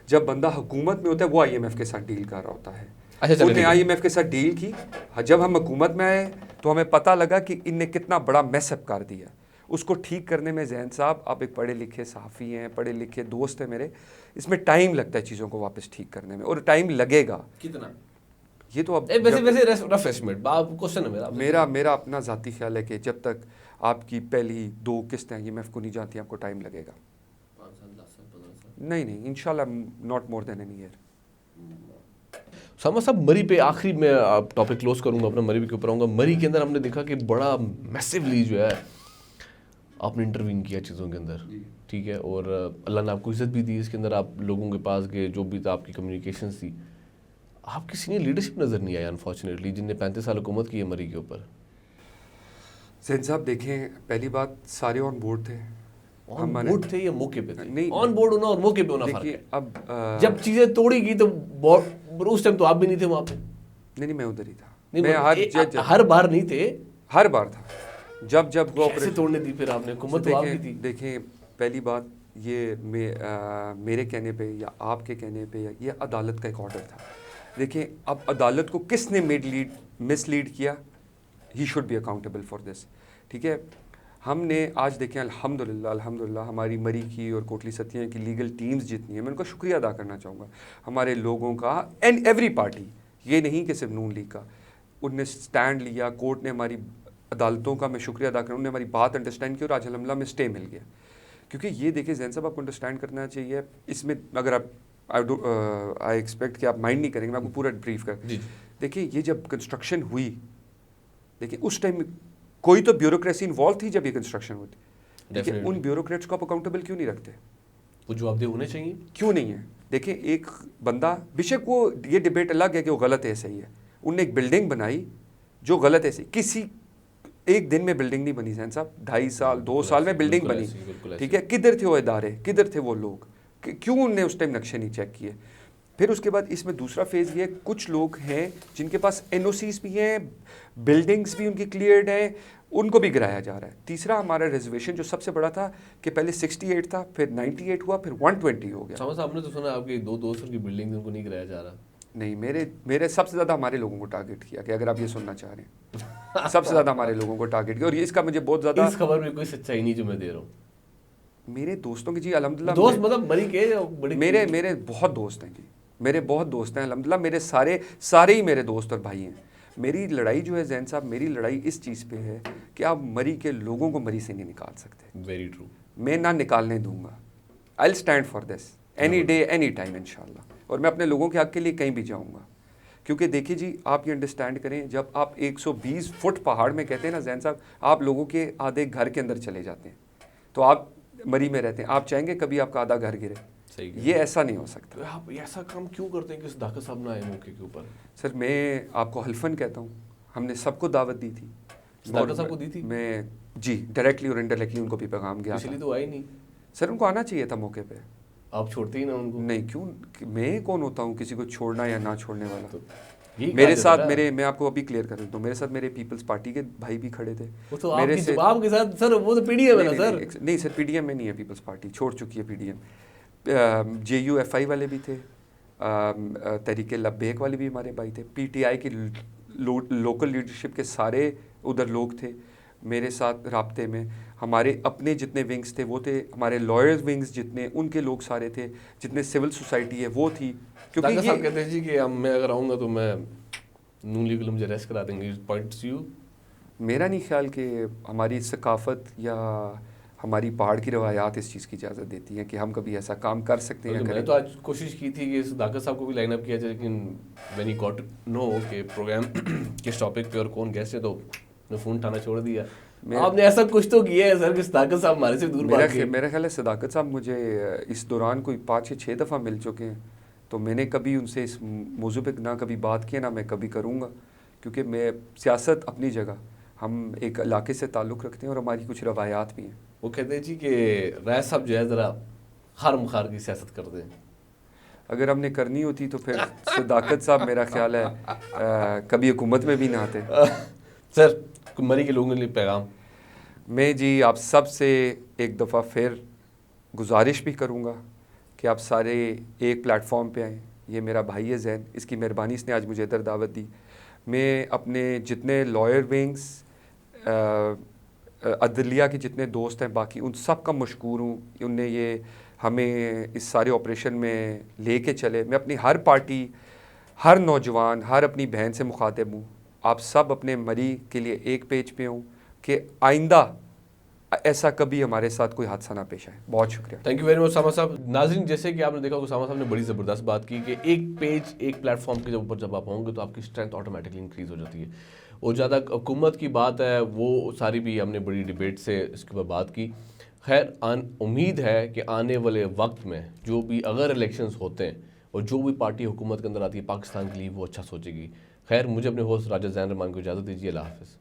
جب بندہ حکومت میں ہوتا ہے وہ آئی ایم ایف کے ساتھ ڈیل کر رہا ہوتا ہے. انہوں نے آئی ایم ایف کے ساتھ ڈیل کی. جب ہم حکومت میں آئے تو ہمیں پتہ لگا کہ ان نے کتنا بڑا میس اپ کر دیا. اس کو ٹھیک کرنے میں ذہن صاحب, آپ ایک پڑھے لکھے صحافی ہیں, پڑھے لکھے دوست ہیں میرے, اس میں ٹائم لگتا ہے چیزوں کو واپس ٹھیک کرنے میں, اور ٹائم لگے گا. کتنا؟ یہ تو اب ویسے رف ایسٹیمیٹ کوسچن ہے میرا اپنا ذاتی خیال ہے کہ جب تک آپ کی پہلی 2 قسطیں آئی ایم ایف کو نہیں جانتی آپ کو ٹائم لگے گا. 5 سال 10 سال 15 سال نہیں انشاءاللہ not more than an year. ساما صاحب مری پہ آخری میں ٹاپک کلوز کروں گا اپنا, مری کے اوپر آؤں گا. مری کے اندر ہم نے دیکھا کہ بڑا میسیولی جو ہے آپ نے انٹروین کیا چیزوں کے اندر, ٹھیک ہے, اور اللہ نے آپ کو عزت بھی دی اس کے اندر. آپ لوگوں کے پاس گئے, جو بھی تھا آپ کی کمیونیکیشنز تھی, آپ کی سینئر لیڈرشپ نظر نہیں آیا انفارچونیٹلی, جن نے 35 سال حکومت کی ہے مری کے اوپر. زین صاحب دیکھیں, پہلی بات سارے آن بورڈ تھے. آن بورڈ تھے یا موقع پہ تھے؟ نہیں, آن بورڈ ہونا اور موقع پہ ہونا فرق ہے. اب جب چیزیں توڑی گئی تو اس ٹائم تو آپ بھی نہیں تھے وہاں پہ. نہیں میں ادھر ہی تھا. میں ہر بار نہیں تھے, ہر بار تھا. جب کیسے توڑنے دی پھر آپ نے حکومت تو آپ کی تھی. دیکھیں پہلی بات یہ میرے کہنے پہ یا آپ کے کہنے پہ یہ عدالت کا ایک آرڈر تھا. دیکھیں اب عدالت کو کس نے مس لیڈ کیا, he should be accountable for this. ٹھیک ہے, ہم نے آج دیکھیں الحمدللہ ہماری مری کی اور کوٹلی ستیاں کی لیگل ٹیمز جتنی ہیں, میں ان کا شکریہ ادا کرنا چاہوں گا, ہمارے لوگوں کا, اینڈ ایوری پارٹی, یہ نہیں کہ صرف نون لیگ کا, ان نے سٹینڈ لیا. کورٹ نے ہماری عدالتوں کا میں شکریہ ادا کروں, انہوں نے ہماری بات انڈرسٹینڈ کی اور آج الحمدللہ میں اسٹے مل گیا. کیونکہ یہ دیکھیں زین صاحب آپ کو انڈرسٹینڈ کرنا چاہیے اس میں, اگر آپ آئی ایکسپیکٹ کہ آپ مائنڈ نہیں کریں گے, میں آپ کو پورا بریف کر. دیکھیں یہ جب کنسٹرکشن ہوئی, دیکھیں اس ٹائم کوئی تو بیوروکریسی انوالو تھی جب یہ کنسٹرکشن ہوتی. دیکھیں ان بیوروکریٹس کو آپ اکاؤنٹیبل کیوں نہیں رکھتے؟ وہ جواب دہ ہونے چاہیے. کیوں نہیں ہے؟ دیکھیں ایک بندہ, بیشک وہ یہ ڈبیٹ الگ ہے کہ وہ غلط ہے صحیح ہے, انہوں نے ایک بلڈنگ بنائی جو غلط ہے صحیح, کسی ایک دن میں بلڈنگ نہیں بنی زین صاحب, 2.5 سال 2 سال میں بلڈنگ بنی. ٹھیک ہے, کدھر تھے وہ ادارے, کدھر تھے وہ لوگ, کیوں انہوں نے اس ٹائم نقشے نہیں چیک کیے؟ پھر اس کے بعد اس میں دوسرا فیز یہ, کچھ لوگ ہیں جن کے پاس این او سیز بھی ہیں, بلڈنگس بھی ان کی کلیئرڈ ہیں, ان کو بھی گرایا جا رہا ہے. تیسرا ہمارا ریزرویشن جو سب سے بڑا تھا کہ پہلے 68 تھا, پھر 98 ہوا, پھر 120 ہو گیا. صاحب نے تو سنا آپ کے 2 دوستوں کی بلڈنگ ان کو نہیں گرایا جا رہا. نہیں, میرے سب سے زیادہ ہمارے لوگوں کو ٹارگٹ کیا, کہ اگر آپ یہ سننا چاہ رہے ہیں, سب سے زیادہ ہمارے لوگوں کو ٹارگٹ کیا. اور اس کا مجھے بہت زیادہ, اس خبر میں کوئی سچائی نہیں جو میں دے رہا ہوں. میرے دوستوں کی جی الحمدللہ دوست مطلب مری کے بڑی میرے بہت دوست ہیں جی, میرے بہت دوست ہیں الحمدللہ, میرے سارے ہی میرے دوست اور بھائی ہیں. میری لڑائی جو ہے زین صاحب, میری لڑائی اس چیز پہ ہے کہ آپ مری کے لوگوں کو مری سے نہیں نکال سکتے. Very true. میں نہ نکالنے دوں گا. I will stand for this any day any time انشاءاللہ, اور میں اپنے لوگوں کے حق کے لیے کہیں بھی جاؤں گا. کیونکہ دیکھیے جی, آپ یہ انڈرسٹینڈ کریں, جب آپ 120 فٹ پہاڑ میں کہتے ہیں نا زین صاحب, آپ لوگوں کے آدھے گھر کے اندر چلے جاتے ہیں, تو آپ مری میں رہتے ہیں, آپ چاہیں گے کبھی آپ کا آدھا گھر گرے؟ یہ ایسا نہیں ہو سکتا. آپ ایسا کام کیوں کرتے ہیں کہ صداقت صاحب نہ آئے موقع کے اوپر؟ سر میں آپ کو حلفاً کہتا ہوں, ہم نے سب کو دعوت دی تھی. صداقت صاحب کو دی تھی؟ میں جی ڈائریکٹلی اور انڈائریکٹلی ان کو بھی پیغام گیا اس لیے تو آئی نہیں. سر ان کو آنا چاہیے تھا موقع پہ. آپ چھوڑتے ہی نا ان کو؟ نہیں, کیوں, میں کون ہوتا ہوں کسی کو چھوڑنا یا نہ چھوڑنے والا؟ یہی میرے ساتھ میں آپ کو ابھی کلیئر کر دیتا ہوں, میرے ساتھ میرے پیپلز پارٹی کے بھائی بھی کھڑے تھے. میرے سے آپ کے ساتھ سر, وہ تو پی ڈی ایم ہے نا سر. نہیں سر, پی ڈی ایم میں نہیں ہے پیپلز پارٹی, چھوڑ چکی ہے P D M. J U F I والے بھی تھے, تحریک لبیک والے بھی ہمارے بھائی تھے, پی ٹی آئی کی لوکل لیڈرشپ کے سارے ادھر لوگ تھے میرے ساتھ رابطے میں. ہمارے اپنے جتنے ونگز تھے وہ تھے, ہمارے لائر ونگز جتنے, ان کے لوگ سارے تھے, جتنے سول سوسائٹی ہے وہ تھی. کیونکہ صاحب کہتے ہیں جی کہ میں اگر آؤں گا تو میں نون لیگ مجھے ریسٹ کرا دیں گے. پوائنٹس یو, میرا نہیں خیال کہ ہماری ثقافت یا ہماری پہاڑ کی روایات اس چیز کی اجازت دیتی ہیں کہ ہم کبھی ایسا کام کر سکتے ہیں. میں نے تو آج کوشش کی تھی کہ صداقت صاحب کو بھی لائن اپ کیا جائے, لیکن وین ہی گاٹ نو کہ پروگرام کس ٹاپک پہ اور کون گیسٹ ہے, تو نے فون اٹھانا چھوڑ دیا. آپ نے ایسا کچھ تو کیا ہے سر کہ صداقت صاحب ہمارے سے دور بھاگ گئے. میرا خیال ہے صداقت صاحب مجھے اس دوران کوئی 5 یا 6 دفعہ مل چکے ہیں, تو میں نے کبھی ان سے اس موضوع پہ نہ کبھی بات کی, نہ میں کبھی کروں گا. کیونکہ میں سیاست اپنی جگہ, ہم ایک علاقے سے تعلق رکھتے ہیں اور ہماری کچھ روایات بھی ہیں. وہ کہتے ہیں جی کہ رائے صاحب جو ہے ذرا خار مخار کی سیاست کرتے ہیں. اگر ہم نے کرنی ہوتی تو پھر صداقت صاحب میرا خیال ہے کبھی حکومت میں بھی نہ آتے. سر مری کے لوگوں کے لیے پیغام؟ میں جی آپ سب سے ایک دفعہ پھر گزارش بھی کروں گا کہ آپ سارے ایک پلیٹ فارم پہ آئیں. یہ میرا بھائی ہے زین, اس کی مہربانی اس نے آج مجھے ادھر دعوت دی. میں اپنے جتنے لائر ونگز, عدلیہ کے جتنے دوست ہیں باقی, ان سب کا مشکور ہوں. ان نے یہ ہمیں اس سارے آپریشن میں لے کے چلے. میں اپنی ہر پارٹی, ہر نوجوان, ہر اپنی بہن سے مخاطب ہوں, آپ سب اپنے مری کے لیے ایک پیج پہ ہوں کہ آئندہ ایسا کبھی ہمارے ساتھ کوئی حادثہ نہ پیش آئے. بہت شکریہ. Thank you very much Osama صاحب. ناظرین, جیسے کہ آپ نے دیکھا اسامہ صاحب نے بڑی زبردست بات کی کہ ایک پیج, ایک پلیٹ فارم کے اوپر جب آپ ہوں گے تو آپ کی اسٹرینتھ آٹومیٹکلی انکریز ہو جاتی ہے. اور زیادہ حکومت کی بات ہے وہ ساری بھی ہم نے بڑی ڈبیٹ سے اس کے اوپر بات کی. خیر, امید ہے کہ آنے والے وقت میں جو بھی اگر الیکشنز ہوتے ہیں اور جو بھی پارٹی حکومت کے اندر آتی ہے پاکستان کے لیے وہ اچھا سوچے گی. خیر, مجھے اپنے ہوسٹ راجہ زین رحمان کو اجازت دیجیے. اللہ حافظ.